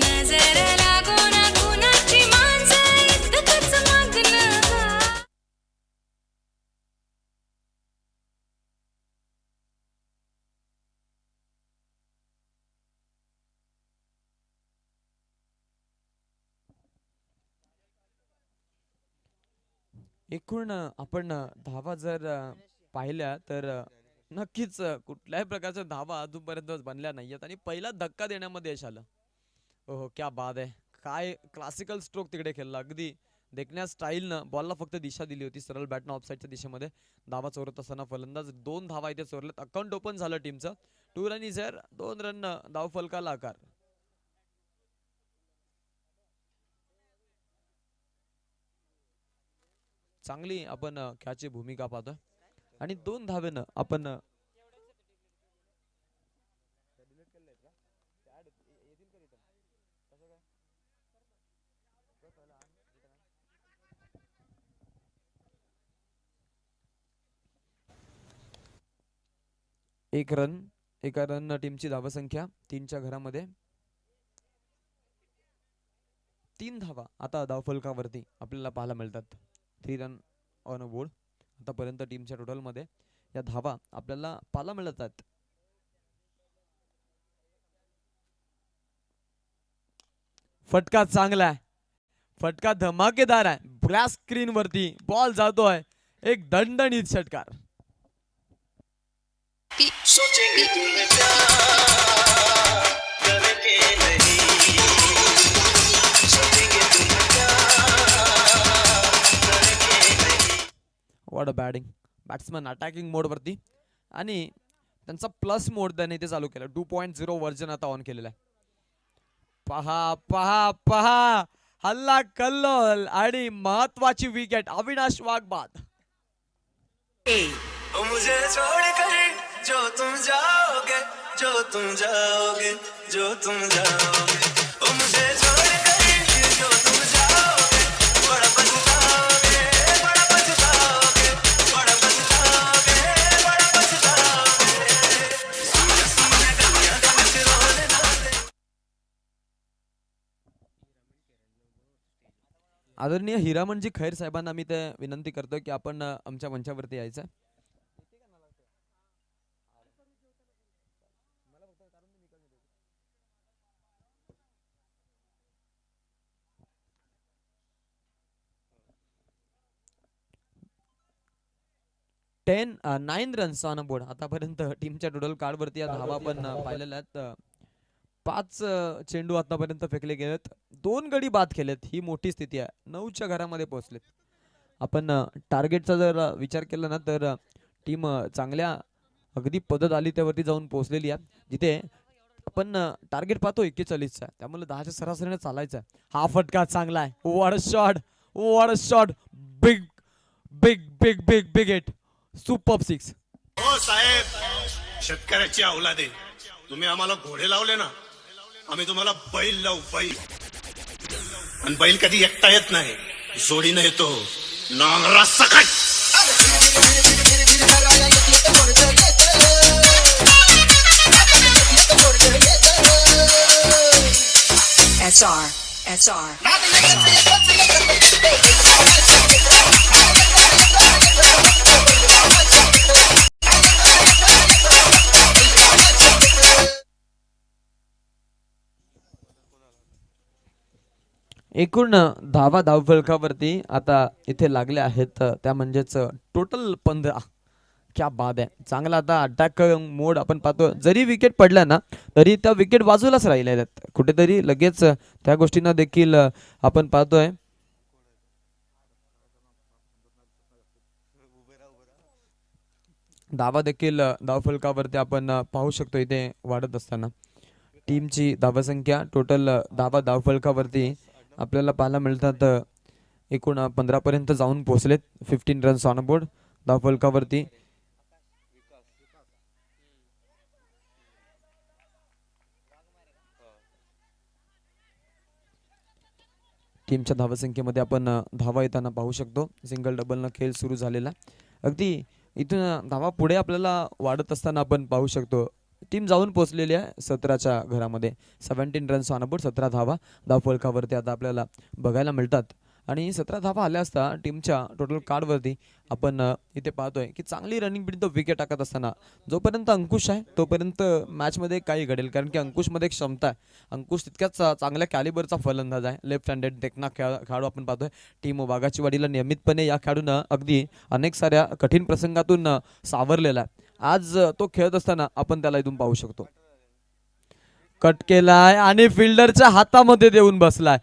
[SPEAKER 7] नजर लागो ना कुणाची मांजर इतकंच मागणं गा.
[SPEAKER 1] एकूण आपण धावा जर पाहिल्या तर नक्कीच कुठल्याही प्रकारच्या धावा अजूनपर्यंत बनल्या नाहीयेत आणि पहिला धक्का देण्यामध्ये यश आलं. ओहो क्या बाद आहे. काय क्लासिकल स्ट्रोक तिकडे खेळला. अगदी देखण्या स्टाईलनं बॉलला फक्त दिशा दिली होती सरळ बॅटनं ऑफसाईडच्या दिशेमध्ये. धावा चोरत असताना फलंदाज 2 धावा इथे चोरल्यात. अकाउंट ओपन झालं टीमचं. 2 रन इज एअर, 2 रन धाव फलकाला आकार. चांगली आपण खेळाची भूमिका पाहतोय आणि 2 धावेनं आपण एका रन टीमची धावसंख्या 3च्या घरामध्ये. 3 धावा आता धावफलकावरती आपल्याला पाहायला मिळतात. 3 रन ऑन अ बोर्ड आतापर्यंत टीमच्या टोटल मध्ये या धावा आपल्याला पाहायला मिळतात. फटका चांगला आहे, फटका धमाकेदार आहे. ग्लास स्क्रीन वरती बॉल जातोय. एक दणदणीत षटकार. What a batting. Batsman attacking mode वरती आणि त्यांचा प्लस मोड त्याने इथे चालू केला. 2.0 व्हर्जन आता ऑन केलेला आहे. पहा पहा पहा, हल्ला कल्लोल आणि महत्वाची विकेट. अविनाश वाघ बाद.
[SPEAKER 3] मुझे छोड़कर जो तुम जाओगे, जो तुम जाओगे, जो तुम जाओगे, ओ मुझे छोड़कर जो तुम जाओगे, बड़ा पछताओगे, बड़ा पछताओगे, बड़ा पछताओगे, बड़ा पछताओगे. सुन सुन गलियां दे विच रोले रोले.
[SPEAKER 1] आदरणीय हिरामणजी खैर साहेबांना मी ते विनंती करतो की आपण आमच्या मंचावरती यायचं. टेन 9 रन्स ऑन बोर्ड आतापर्यंत टीमच्या टोटल कार्ड वरती. या धावा आपण पाहिलेल्या आहेत. 5 चेंडू आतापर्यंत फेकले गेलेत. 2 गडी बाद केलेत. ही मोठी स्थिती आहे. 9च्या घरामध्ये पोहोचलेत. आपण टार्गेटचा जर विचार केला ना तर टीम चांगल्या अगदी पद्धत आली त्यावरती जाऊन पोहोचलेली आहे. जिथे आपण टार्गेट पाहतो 41चा, त्यामुळे 10च्या सरासरीने चालायचं. हा फटका चांगला आहे. What a shot, what a shot. Big big big big big hit. Super six.
[SPEAKER 8] हो साहेब, शेतकऱ्याची औलाद आहे. तुम्ही आम्हाला घोडे लावले ना, आम्ही तुम्हाला बैल लावू, बैल. आणि बैल कधी एकटा येत नाही, जोडीनं येतो. नांगरा सकट.
[SPEAKER 7] SR.
[SPEAKER 1] एकूण धावा धावफलकावरती आता इथे लागल्या आहेत त्या म्हणजेच टोटल 15. क्या बाद आहे. चांगला आता अटॅक मोड आपण पाहतो. जरी विकेट पडल्या ना तरी त्या विकेट बाजूलाच राहिलेल्या आहेत. कुठेतरी लगेच त्या गोष्टींना देखील आपण पाहतोय. धावा देखील धावफलकावरती आपण पाहू शकतो इथे वाढत असताना. टीमची धावसंख्या टोटल धावा धावफलकावरती आपल्याला पाहायला मिळतात. एकूण 15 पर्यंत जाऊन पोहोचलेत. 15 रन्स ऑन बोर्ड धावफलकावरती. टीमच्या धावसंख्येमध्ये आपण धावा येताना पाहू शकतो. सिंगल डबलनं खेळ सुरू झालेला. अगदी इथून धावा पुढे आपल्याला वाढत असताना आपण पाहू शकतो. टीम जाऊन पोहोचलेली आहे 17च्या घरामध्ये. 17 रन्स ऑन बोर्ड, 17 धावा धावफलकावरती आता आपल्याला बघायला मिळतात. आणि 17 धावा आल्या असता टीमच्या टोटल कार्डवरती आपण इथे पाहतोय की चांगली रनिंग विरुद्ध विकेट टाकत असताना जोपर्यंत अंकुश आहे तोपर्यंत मॅचमध्ये काही घडेल. कारण की अंकुशमध्ये एक क्षमता आहे. अंकुश तितक्याच चांगल्या कॅलिबरचा फलंदाज आहे. लेफ्ट हँडेड देखना खेळाडू आपण पाहतोय. टीम वाघाचीवाडीला नियमितपणे या खेळाडूनं अगदी अनेक साऱ्या कठीण प्रसंगातून सावरलेला आहे. आज तो खेळत असताना आपण त्याला इथून पाहू शकतो. कट केलाय आणि फिल्डरच्या हातामध्ये देऊन बसलाय.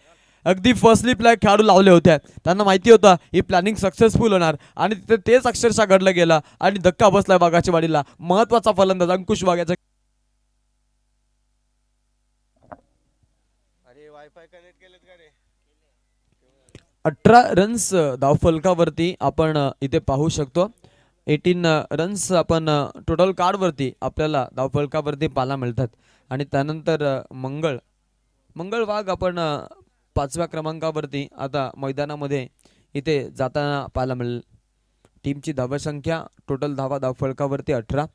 [SPEAKER 1] अगदी फर्स्ट स्लिपला खेळाडू लावले होते. त्यांना माहिती होतं ही प्लॅनिंग सक्सेसफुल होणार आणि तिथे तेच अक्षरशः घडलं गेलं आणि धक्का बसलाय वाघाचीवाडीला. महत्वाचा फलंदाज अंकुश वाघ याचा 18 रन्स धावफलकावरती आपण इथे पाहू शकतो. 18 रन्स आपण टोटल कार्डवरती आपल्याला धावफलकावरती पाहायला मिळतात. आणि त्यानंतर मंगळ वाघ आपण 5व्या क्रमांकावरती आता मैदानामध्ये इथे जाताना पाहायला मिळेल. टीमची धावसंख्या टोटल धावा धावफलकावरती 18.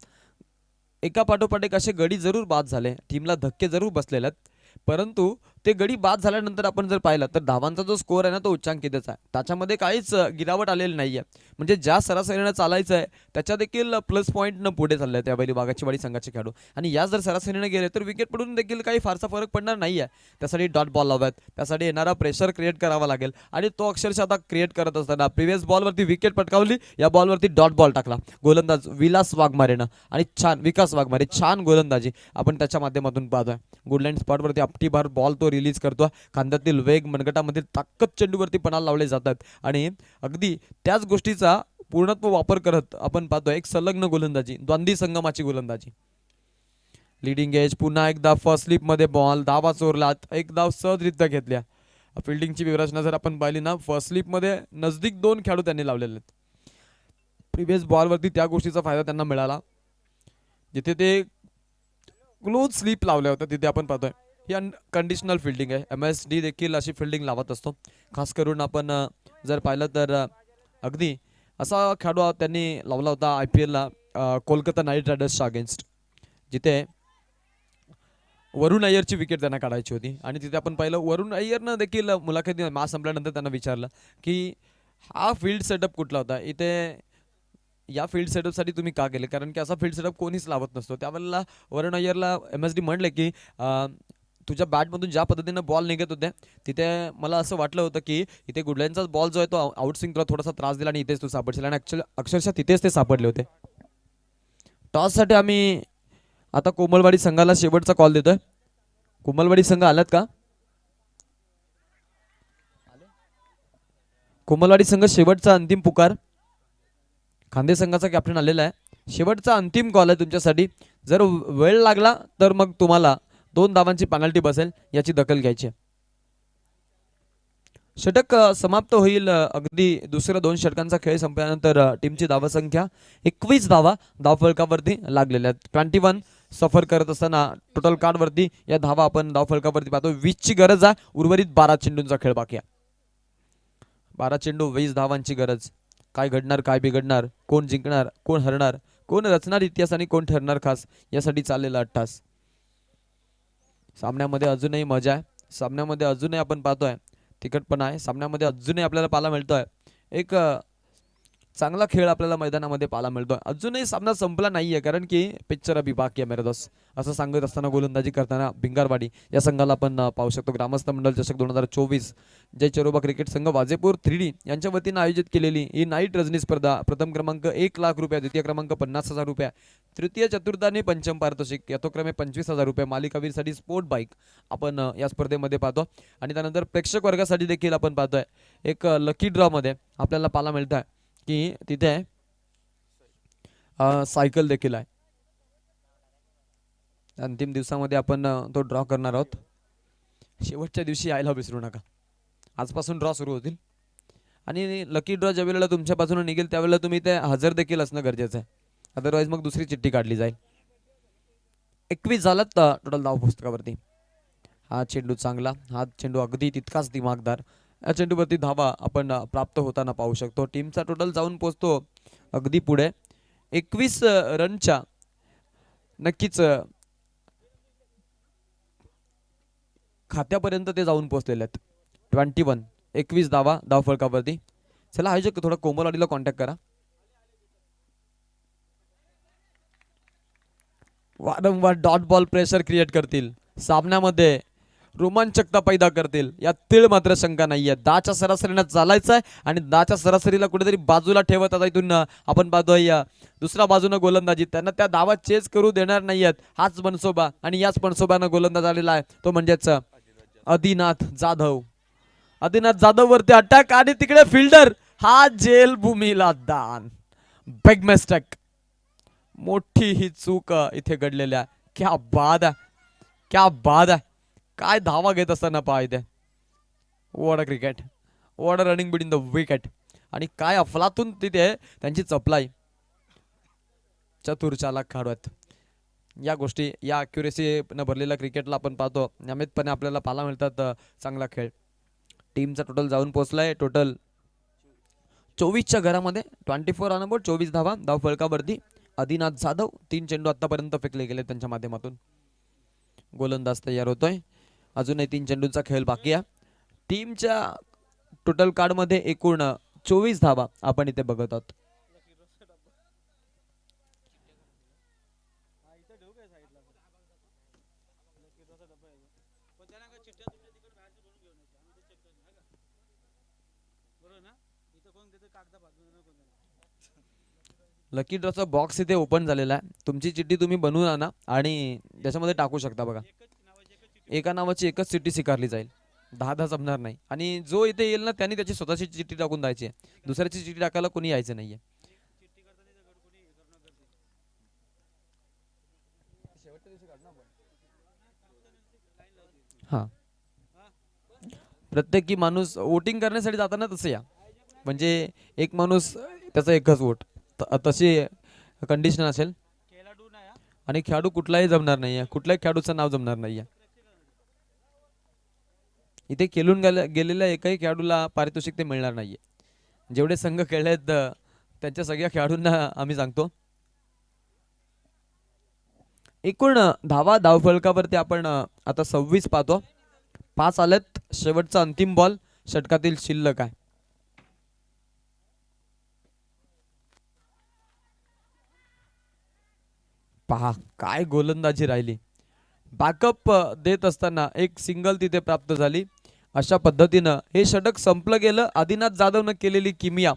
[SPEAKER 1] एका पाठोपाठ एक असे गडी जरूर बाद झाले. टीमला धक्के जरूर बसलेले आहेत. परंतु ते गडी बाद झाल्यानंतर आपण जर पाहिलं तर धावांचा जो स्कोअर आहे ना तो उच्चांकितच आहे. त्याच्यामध्ये काहीच गिरावट आलेली नाही आहे. म्हणजे ज्या सरासरीनं चालायचं आहे त्याच्या देखील प्लस पॉईंटनं पुढे चाललं आहे त्यावेळी वाघाचीवाडी संघाचे खेळाडू. आणि या जर सरासरीनं गेले तर विकेट पडून देखील काही फारसा फरक पडणार नाही आहे. त्यासाठी डॉट बॉल लावायत. त्यासाठी येणारा प्रेशर क्रिएट करावा लागेल. आणि तो अक्षरशः आता क्रिएट करत असताना प्रिव्हियस बॉलवरती विकेट पटकावली. या बॉलवरती डॉट बॉल टाकला गोलंदाज विलास वाघमारेनं. आणि विकास वाघमारे छान गोलंदाजी आपण त्याच्या माध्यमातून पाहतोय. गुडलाईन स्पॉटवरती आपटी बार बॉल तो रिलीज करतो. खांद्यातील वेग मनगटामधील ताकद चेंडूवरती पणाला लावले जातात. आणि अगदी त्याच गोष्टीचा पूर्णत्व वापर करत आपण पाहतोय एक संलग्न गोलंदाजी, द्वंद्वी संगमाची गोलंदाजी. लिडिंग एज पुन्हा एकदा फर्स्ट स्लिप मध्ये बॉल धावा चोरलात. एक धाव सहजरित्या घेतल्या. फिल्डिंगची व्यवस्था जर आपण पाहिली ना फर्स्ट स्लिप मध्ये नजदीक 2 खेळाडू त्यांनी लावलेले आहेत. प्रिव्हियस बॉलवरती त्या गोष्टीचा फायदा त्यांना मिळाला. जिथे ते क्लोज स्लीप लावल्या होत्या तिथे आपण पाहतोय ही कंडिशनल फिल्डिंग आहे. MSD देखील अशी फिल्डिंग लावत असतो. खास करून आपण जर पाहिलं तर अगदी असा खेळाडू त्यांनी लावला होता IPLला कोलकाता नाईट रायडर्सच्या अगेन्स्ट, जिथे वरुण अय्यरची विकेट त्यांना काढायची होती. आणि तिथे आपण पाहिलं वरुण अय्यरनं देखील मुलाखती मॅच संपल्यानंतर त्यांना विचारलं की हा फील्ड सेटअप कुठला होता, इथे या फील्ड सेटअपसाठी तुम्ही का केले, कारण की असा फील्ड सेटअप कोणीच लावत नसतो. त्यावेळेला वरुण अय्यरला MSD म्हणले की तुझ्या बॅटमधून ज्या पद्धतीनं बॉल निघत होते तिथे मला असं वाटलं होतं की इथे गुडलाईनचाच बॉल जो आहे तो आउटस्विंग तुला थोडासा त्रास दिला आणि इथेच तू सापडशील. आणि अक्षरशः तिथेच ते सापडले होते. टॉससाठी आम्ही आता कोमलवाडी संघाला शेवटचा कॉल देतोय. कोमलवाडी संघ आलात का? कोमलवाडी संघ शेवटचा अंतिम पुकार. खांदे संघाचा कॅप्टन आलेला आहे. शेवटचा अंतिम कॉल आहे तुमच्यासाठी. जर वेळ लागला तर मग तुम्हाला 2 धावांची पेनल्टी बसेल, याची दखल घ्यायची आहे. षटक समाप्त होईल अगदी दुसऱ्या 2 षटकांचा खेळ संपल्यानंतर टीमची धावसंख्या 21 धावा धावफलकावरती लागलेल्या आहेत. 21 सफर करत असताना टोटल कार्ड वरती या धावा आपण धावफलकावरती पाहतो. 20 ची गरज आहे. उर्वरित 12 चेंडूंचा खेळ बाकी आहे. 12 चेंडू 20 धावांची गरज. काय घडणार, काय बिघडणार, कोण जिंकणार, कोण हरणार, कोण रचणार इतिहास आणि कोण ठरणार खास, यासाठी चाललेला अट्टास. सामन्यामध्ये अजूनही मजा आहे. सामन्यामध्ये अजूनही आपण पाहतोय तिखटपणा आहे. सामन्यामध्ये अजूनही आपल्याला पाहायला मिळतोय एक चांगला खेळ आपल्याला मैदानामध्ये पाहायला मिळतोय. अजूनही सामना संपला नाहीये, कारण की पिक्चर अभी बाकी आहे मेरे दोस्त, असं सांगत असताना गोलंदाजी करताना भिंगारवाडी या संघाला आपण पाहू शकतो. ग्रामस्थ मंडळ चषक 2024 जय चरोबा क्रिकेट संघ वाजेपूर 3D यांच्या वतीनं आयोजित केलेली ही नाईट रजनी स्पर्धा. प्रथम क्रमांक 1 लाख रुपये, द्वितीय क्रमांक 50,000 रुपये, तृतीय चतुर्थ आणि पंचम पारितोषिक यथोक्रमे 25,000 रुपये. मालिकावीरसाठी स्पोर्ट बाईक आपण या स्पर्धेमध्ये पाहतो. आणि त्यानंतर प्रेक्षक वर्गासाठी देखील आपण पाहतोय एक लकी ड्रॉ मध्ये आपल्याला पाहायला मिळत आहे की तिथे सायकल देखील आहे. अंतिम दिवसामध्ये आपण तो ड्रॉ करणार आहोत. शेवटच्या दिवशी यायला विसरू नका. आजपासून ड्रॉ सुरू होतील आणि लकी ड्रॉ ज्या वेळेला तुमच्यापासून निघेल त्यावेळेला तुम्ही ते हजर देखील असणं गरजेचं आहे. अदरवाईज मग दुसरी चिठ्ठी काढली जाईल. 21 झालात टोटल धाव पुस्तकावरती. हा चेंडू चांगला, हा चेंडू अगदी तितकाच दिमागदार. या चेंडूवरती धावा आपण प्राप्त होताना पाहू शकतो. टीमचा टोटल जाऊन पोहोचतो अगदी पुढे 21 रनच्या नक्कीच खात्यापर्यंत ते जाऊन पोहोचलेले आहेत. 21 धावा धावफलकावरती. चला आयोजक थोडा कोमलवाडीला कॉन्टॅक्ट करा. वारंवार डॉट बॉल प्रेशर क्रिएट करतील, सामन्यामध्ये रोमांचकता पैदा करतील, यात तीळ मात्र शंका नाहीये. 10च्या सरासरीनं चालायचं आहे आणि 10च्या सरासरीला कुठेतरी बाजूला ठेवत आता इथून आपण पाहतोय दुसऱ्या बाजूनं गोलंदाजी. त्यांना त्या धावा चेस करू देणार नाहीयेत. हाच मनसोबा आणि याच मनसोबानं गोलंदाज आलेला आहे, तो म्हणजेच आदिनाथ जाधव. आदिनाथ जाधव वरती अटॅक आणि तिकडे फिल्डर, हा जेल भूमीला दान. बिग मिस्टेक, मोठी ही चूक इथे घडलेली आहे. क्या बाद आहे, क्या बाद आहे. काय धावा घेत असताना पहा इथे. What a cricket, what a running between the wicket. आणि काय अफलातून तिथे त्यांची चपलाई. चतुर चालक खेळाडू आहेत. या गोष्टी या अॅक्युरेसीनं भरलेल्या क्रिकेटला आपण पाहतो. नियमितपणे आपल्याला पाहायला मिळतात चांगला खेळ. टीमचा टोटल जाऊन पोहोचलाय टोटल 24च्या घरामध्ये. 24 रन अबाउट 24 धावा धावफलकावरती. आदिनाथ जाधव 3 चेंडू आतापर्यंत फेकले गेले त्यांच्या माध्यमातून. गोलंदाज तयार होतोय. अजूनही 3 चेंडूंचा खेळ बाकी आहे. टीमच्या टोटल कार्ड मध्ये एकूण 24 धावा आपण इथे बघत आहोत. लकी ड्रॉचा बॉक्स इथे ओपन झालेला आहे. तुमची चिठ्ठी तुम्ही बनवून आणा आणि त्याच्यामध्ये टाकू शकता. बघा, एका नावाची एकच चिठ्ठी स्वीकारली जाईल. 10 जमणार नाही. आणि जो इथे येईल ना त्यांनी त्याची स्वतःची चिठ्ठी टाकून द्यायची आहे. दुसऱ्याची चिठ्ठी टाकायला कोणी यायचं नाहीये. हा, प्रत्येकी माणूस वोटिंग करण्यासाठी जाताना तसं या, म्हणजे एक माणूस त्याचा एकच वोट, तशी कंडिशन असेल. आणि खेळाडू कुठलाही जमणार नाहीये, कुठल्याही खेळाडूचं नाव जमणार नाहीये. इथे खेळून गेलेल्या एकाही खेळाडूला पारितोषिक ते मिळणार नाहीये. जेवढे संघ खेळले आहेत त्यांच्या सगळ्या खेळाडूंना आम्ही सांगतो. एकूण धावा धावफलकावरती आपण आता 26 पाहतो. 5 आलेत. शेवटचा अंतिम बॉल षटकातील शिल्लक आहे. पहा काय गोलंदाजी राहिली. बॅकअप देत असताना एक सिंगल तिथे प्राप्त झाली. अशा पद्धतीनं हे षटक संपलं गेलं. आदिनाथ जाधवनं केलेली किमिया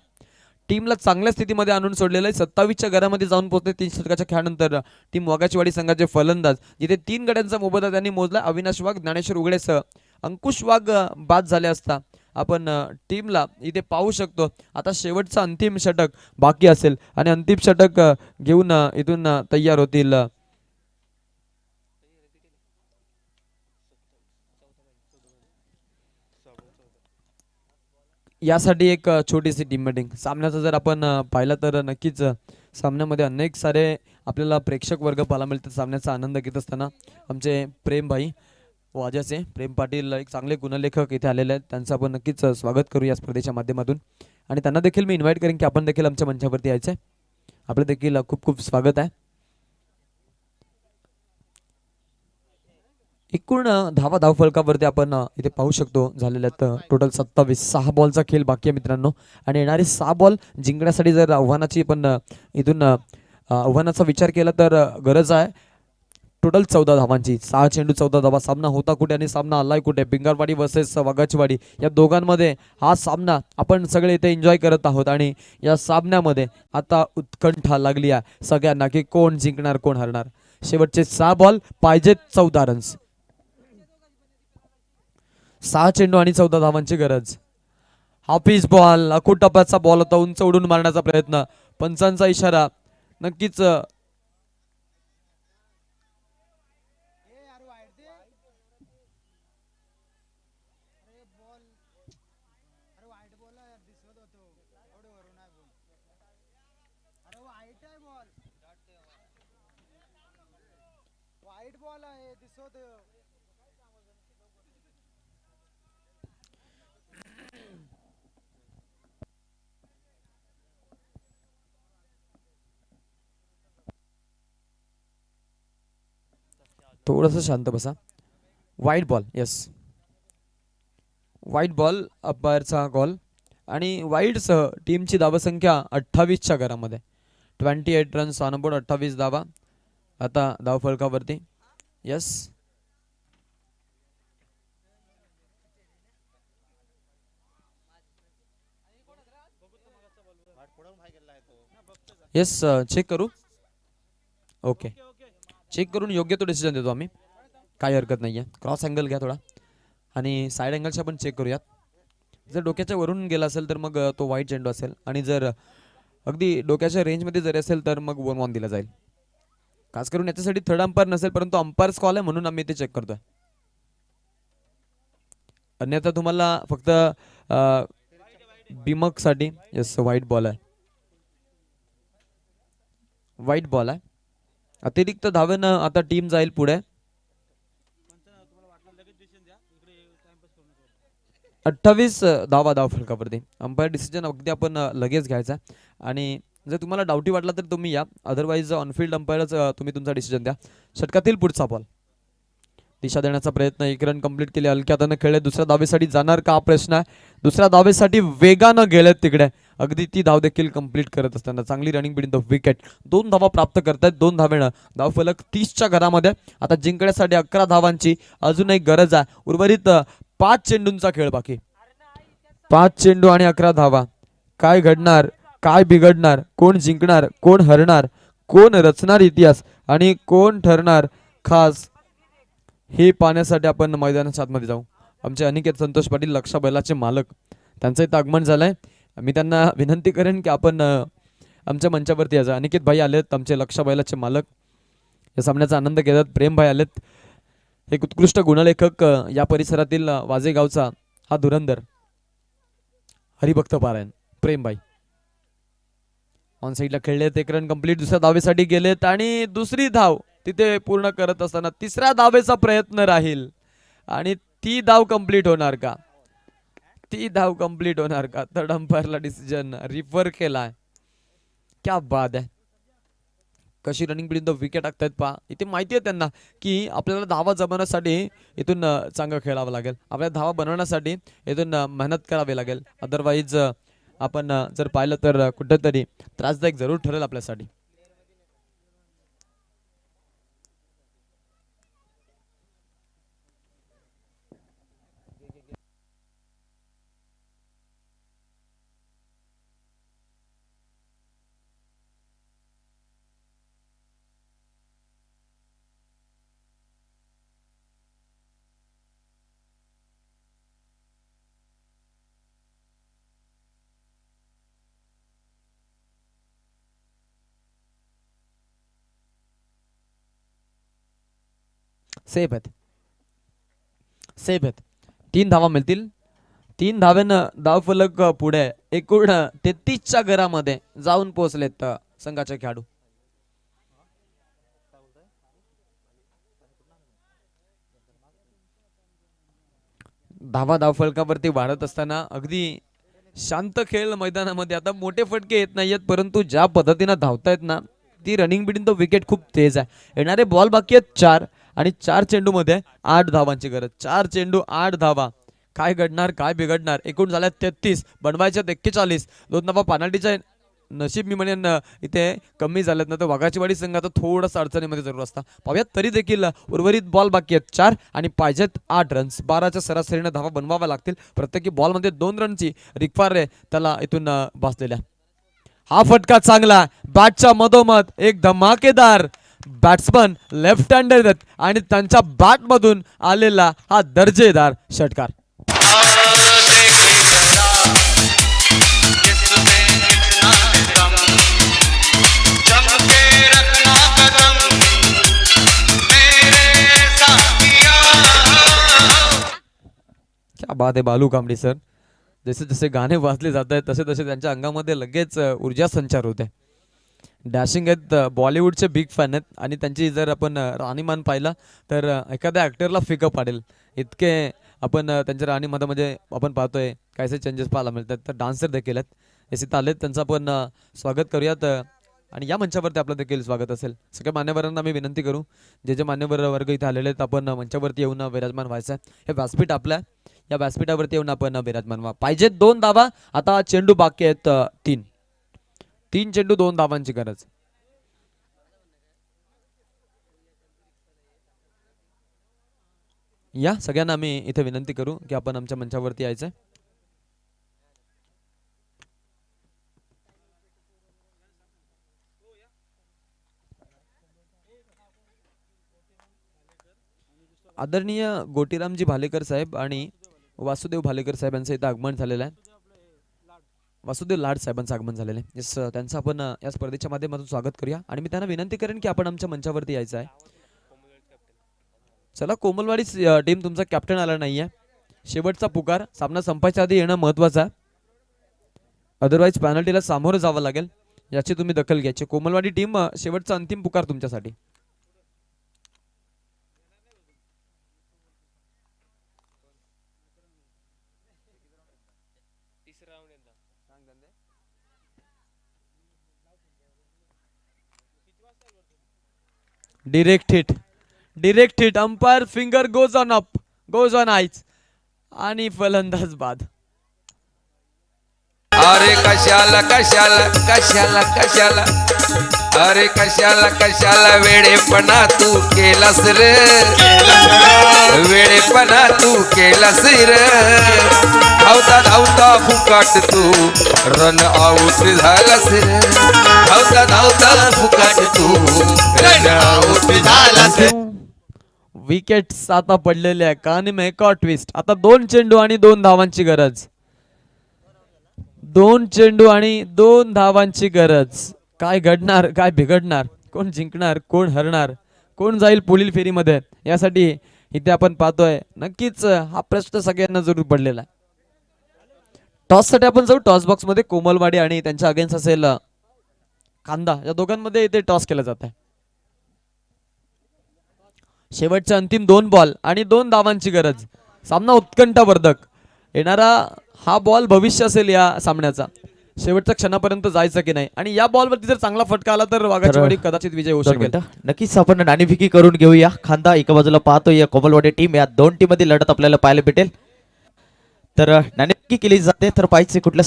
[SPEAKER 1] टीमला चांगल्या स्थितीमध्ये आणून सोडलेलं आहे. 27च्या घरामध्ये जाऊन पोहोचले. 3 षटकाच्या खेळानंतर टीम वाघाचीवाडी संघाचे फलंदाज जिथे 3 गड्यांचा मोबदला त्यांनी मोजला. अविनाश वाघ, ज्ञानेश्वर उघडेसह अंकुश वाघ बाद झाले असता आपण टीमला इथे पाहू शकतो. आता शेवटचा अंतिम षटक बाकी असेल आणि अंतिम षटक घेऊन इथून तयार होतील यासाठी एक छोटीशी टीम मीटिंग सामन्याचं जर आपण पाहिलं तर नक्कीच सामन्यामध्ये अनेक सारे आपल्याला प्रेक्षक वर्ग पाहायला मिळतात. सामन्याचा आनंद घेत असताना आमचे प्रेम भाई वाजाचे प्रेम पाटील एक चांगले गुणलेखक इथे आलेले आहेत. त्यांचं आपण नक्कीच स्वागत करू या स्पर्धेच्या माध्यमातून आणि त्यांना देखील मी इन्व्हाइट करेन की आपण देखील आमच्या मंचावरती यायचं आहे. आपलं देखील खूप खूप स्वागत आहे. एकूण धावा धावफलकावरती आपण इथे पाहू शकतो झालेल्या आहेत टोटल 27. 6 बॉलचा खेळ बाकी आहे मित्रांनो आणि येणारे 6 बॉल जिंकण्यासाठी जर आव्हानाची पण इथून आव्हानाचा विचार केला तर गरज आहे टोटल 14 धावांची. 6 चेंडू 14 धावा. सामना होता कुठे आणि सामना आलाय कुठे? भिंगारवाडी वर्सेस वाघाचीवाडी या दोघांमध्ये हा सामना आपण सगळे इथे एन्जॉय करत आहोत आणि या सामन्यामध्ये आता उत्कंठा लागली आहे सगळ्यांना की कोण जिंकणार कोण हरणार. शेवटचे 6 बॉल पाहिजेत 14 रन्स. 6 चेंडू आणि 14 धावांची गरज. हाफिज बॉल अखूट टप्प्याचा बॉल होता. उंच उडून मारण्याचा प्रयत्न. पंचांचा इशारा. नक्कीच थोडंसं शांत बसा. वाईट बॉल. येस, वाईट बॉल अंपायरचा कॉल आणि वाईडसह टीमची धावसंख्या 28च्या घरामध्ये. 28 रन्स ऑन बोर्ड. 28 धावा आता धावफलकावरती. येस, येस चेक करू. ओके, चेक करून योग्य तो डिसिजन देतो आम्ही. काही हरकत नाही आहे. क्रॉस अँगल घ्या थोडा आणि साईड अँगलच्या पण चेक करूयात. जर डोक्याच्या वरून गेला असेल तर मग तो वाईट चेंडू असेल आणि जर अगदी डोक्याच्या रेंजमध्ये जरी असेल तर मग 1 ऑन दिला जाईल. खास करून याच्यासाठी थर्ड अंपायर नसेल परंतु अंपायर्स कॉल आहे म्हणून आम्ही ते चेक करतोय. अन्यथा तुम्हाला फक्त बिमक साठी येस वाईट बॉल आहे. वाईट बॉल आहे. अतिरिक्त धावेनं आता टीम जाईल पुढे. 28 धावा धावफलकावरती. अंपायर डिसिजन अगदी आपण लगेच घ्यायचा आणि जर तुम्हाला डाऊटी वाटला तर तुम्ही या. अदरवाईज ऑनफिल्ड अंपायरच तुम्ही तुमचा डिसिजन द्या. षटकातील पुढचा बॉल. दिशा देण्याचा प्रयत्न. 1 रन कंप्लीट केले. हलक्या हाताने खेळले. दुसऱ्या धावेसाठी जाणार का प्रश्न आहे. दुसऱ्या धावेसाठी वेगानं गेलेत तिकडे. अगदी ती धाव देखील कंप्लीट करत असताना चांगली रनिंग बिटवीन द विकेट. 2 धावा प्राप्त करतायत. 2 धावेनं धावफलक 30च्या घरामध्ये. आता जिंकण्यासाठी 11 धावांची अजून एक गरज आहे. उर्वरित 5 चेंडूंचा खेळ बाकी. 5 चेंडू आणि 11 धावा. काय घडणार, काय बिघडणार, कोण जिंकणार, कोण हरणार, कोण रचणार इतिहास आणि कोण ठरणार खास, हे पाहण्यासाठी आपण मैदानाच्या आतमध्ये जाऊ. आमचे अनिकेत संतोष पाटील लक्षा बैलाचे मालक, त्यांचं इथं आगमन झालंय. मी त्यांना विनंती करेन की आपण आमच्या मंचावरती यायचं. अनिकेत भाई आलेत, आमचे लक्षा बैलाचे मालक. या सामन्याचा आनंद घेतात. प्रेम भाई आलेत, एक उत्कृष्ट गुणलेखक या परिसरातील वाजेगावचा हा धुरंधर हरिभक्त पारायण. प्रेम भाई ऑन साईडला खेळलेत. 1 रन कंप्लीट. दुसऱ्या धावेसाठी गेलेत आणि दुसरी धाव तिथे पूर्ण करत असताना तिसऱ्या धावेचा प्रयत्न राहील आणि ती धाव कंप्लीट होणार का? ती धाव कंप्लीट होणार का? थर्ड अंपायरला डिसिजन रिफर केलाय. क्या बात आहे. कशी रनिंग बिटवीन द विकेट टाकतायत पहा. इथे माहिती आहे त्यांना की आपल्याला धावा जमवण्यासाठी इथून चांगलं खेळावं लागेल. आपल्याला धावा बनवण्यासाठी इथून मेहनत करावी लागेल. अदरवाईज आपण जर पाहिलं तर कुठेतरी त्रासदायक जरूर ठरेल आपल्यासाठी. सेफ आहेत, सेफ आहेत. 3 धावा मिळतील. 3 धाव्यानं धावफलक पुढे एकूण 33च्या घरामध्ये जाऊन पोहोचलेत संघाचे खेळाडू. धावफलकावरती वाढत असताना अगदी शांत खेळ मैदानामध्ये. आता मोठे फटके येत नाहीयेत, परंतु ज्या पद्धतीनं धावतायत ना, ती रनिंग बिडिंग तो विकेट खूप तेज आहे. येणारे बॉल बाकी आहेत 4 आणि 4 चेंडूमध्ये 8 धावांची गरज. 4 चेंडू 8 धावा. काय घडणार, काय बिघडणार. एकूण झाल्यात 33, बनवायच्यात 41. 2 धावा पेनल्टीच्या नशीब मी म्हणेन इथे कमी झाल्यात ना, तर वाघाचीवाडी संघ आता थोडासा अडचणीमध्ये जरूर असता. पाहूयात तरी देखील उर्वरित बॉल बाकी आहेत 4 आणि पाहिजेत 8 रन्स. 12च्या सरासरीने धावा बनवाव्या लागतील. प्रत्येकी बॉलमध्ये 2 रनची रिक्वायर आहे त्याला इथून भासलेल्या. हा फटका चांगला बॅटच्या मधोमध एक धमाकेदार बॅट्समन लेफ्ट हँडेड आणि त्यांच्या बॅट मधून आलेला हा दर्जेदार षटकार. क्या बात आहे बालू कांबडी सर. जसे जसे गाणे वाजले जात आहेत तसे तसे त्यांच्या अंगामध्ये लगेच ऊर्जा संचार होते. डॅशिंग आहेत, बॉलिवूडचे बिग फॅन आहेत आणि त्यांची जर आपण राहणीमान पाहिला तर एखाद्या ॲक्टरला फिकअप पाडेल इतके आपण त्यांच्या राहणीमध्ये म्हणजे आपण पाहतोय कायसे चेंजेस पाहायला मिळतात. तर डान्सर देखील आहेत, एसित आलेत, त्यांचं आपण स्वागत करूयात आणि या मंचावरती आपलं देखील स्वागत असेल. सगळ्या मान्यवरांना मी विनंती करू, जे जे मान्यवर वर्ग इथे आलेले आहेत आपण मंचावरती येऊन विराजमान व्हायचं आहे. हे व्यासपीठ आपलं, या व्यासपीठावरती येऊन आपण विराजमान व्हा. पाहिजेत 2 धावा. आता चेंडू बाकी आहेत 3 चेंडू 2 धावांची गरज. या सगळ्यांना आम्ही इथे विनंती करू की आपण आमच्या मंचावरती यायचंय. आदरणीय गोटीरामजी भालेकर साहेब आणि वासुदेव भालेकर साहेब यांचं इथं आगमन झालेलं आहे. वासुदेव लाड साहेबांचं आगमन झालेलं आहे. यस, त्यांचं आपण या स्पर्धेच्या माध्यमातून स्वागत करूया आणि मी त्यांना विनंती करेन की आपण आमच्या मंचावरती यायचं आहे. चला, कोमलवाडी टीम तुमचा कॅप्टन आला नाहीये. शेवटचा पुकार, सामना संपायच्या आधी येणं महत्वाचं आहे, अदरवाईज पेनल्टीला सामोरं जावं लागेल. याची तुम्ही दखल घ्यायची. कोमलवाडी टीम, शेवटचा अंतिम पुकार तुमच्यासाठी. Direct hit umpire finger goes on up, goes on eyes आणि फलंदाज बाद.
[SPEAKER 9] अरे कशाला कशाला कशाला कशाला, अरे कशाला कशाला वेडेपणा तू केलास रे, वेडेपणा तू केलास रे. धावता धावता फुकाट तू रन आउट झालास रे, धावता धावता फुकाट तू रन आउट झालास.
[SPEAKER 1] विकेट्स आता पडलेले आहे. कहाणी में एक और ट्विस्ट. आता 2 चेंडू आणि 2 धावांची गरज. 2 चेंडू आणि 2 धावांची गरज. काय घडणार, काय बिघडणार, कोण जिंकणार, कोण हरणार, कोण जाईल पुढील फेरीमध्ये, यासाठी इथे आपण पाहतोय नक्कीच हा प्रश्न सगळ्यांना जरूर पडलेला आहे. टॉस साठी आपण जाऊ. टॉस बॉक्स मध्ये कोमलवाडी आणि त्यांच्या अगेन्स्ट असेल कांदा, या दोघांमध्ये इथे टॉस केला जात आहे. शेवटच्या अंतिम 2 बॉल आणि 2 धावांची गरज. सामना उत्कंठावर्धक. येणारा हा बॉल भविष्य असेल या सामन्याचा. शेवटच्या क्षणापर्यंत जायचं की नाही, आणि या बॉलवरती जर चांगला फटका आला तर वाघाचीवाडी कदाचित विजय होऊ शकेल.
[SPEAKER 6] नक्कीच आपण नाणेफेकी करून घेऊया. खांदा एका बाजूला पाहतो, या कोमलवाडी टीम, या 2 टीम मध्ये लढत आपल्याला पाहायला भेटेल. तर नाणेफेकी केली जाते, तर पाहिजे कुठल्या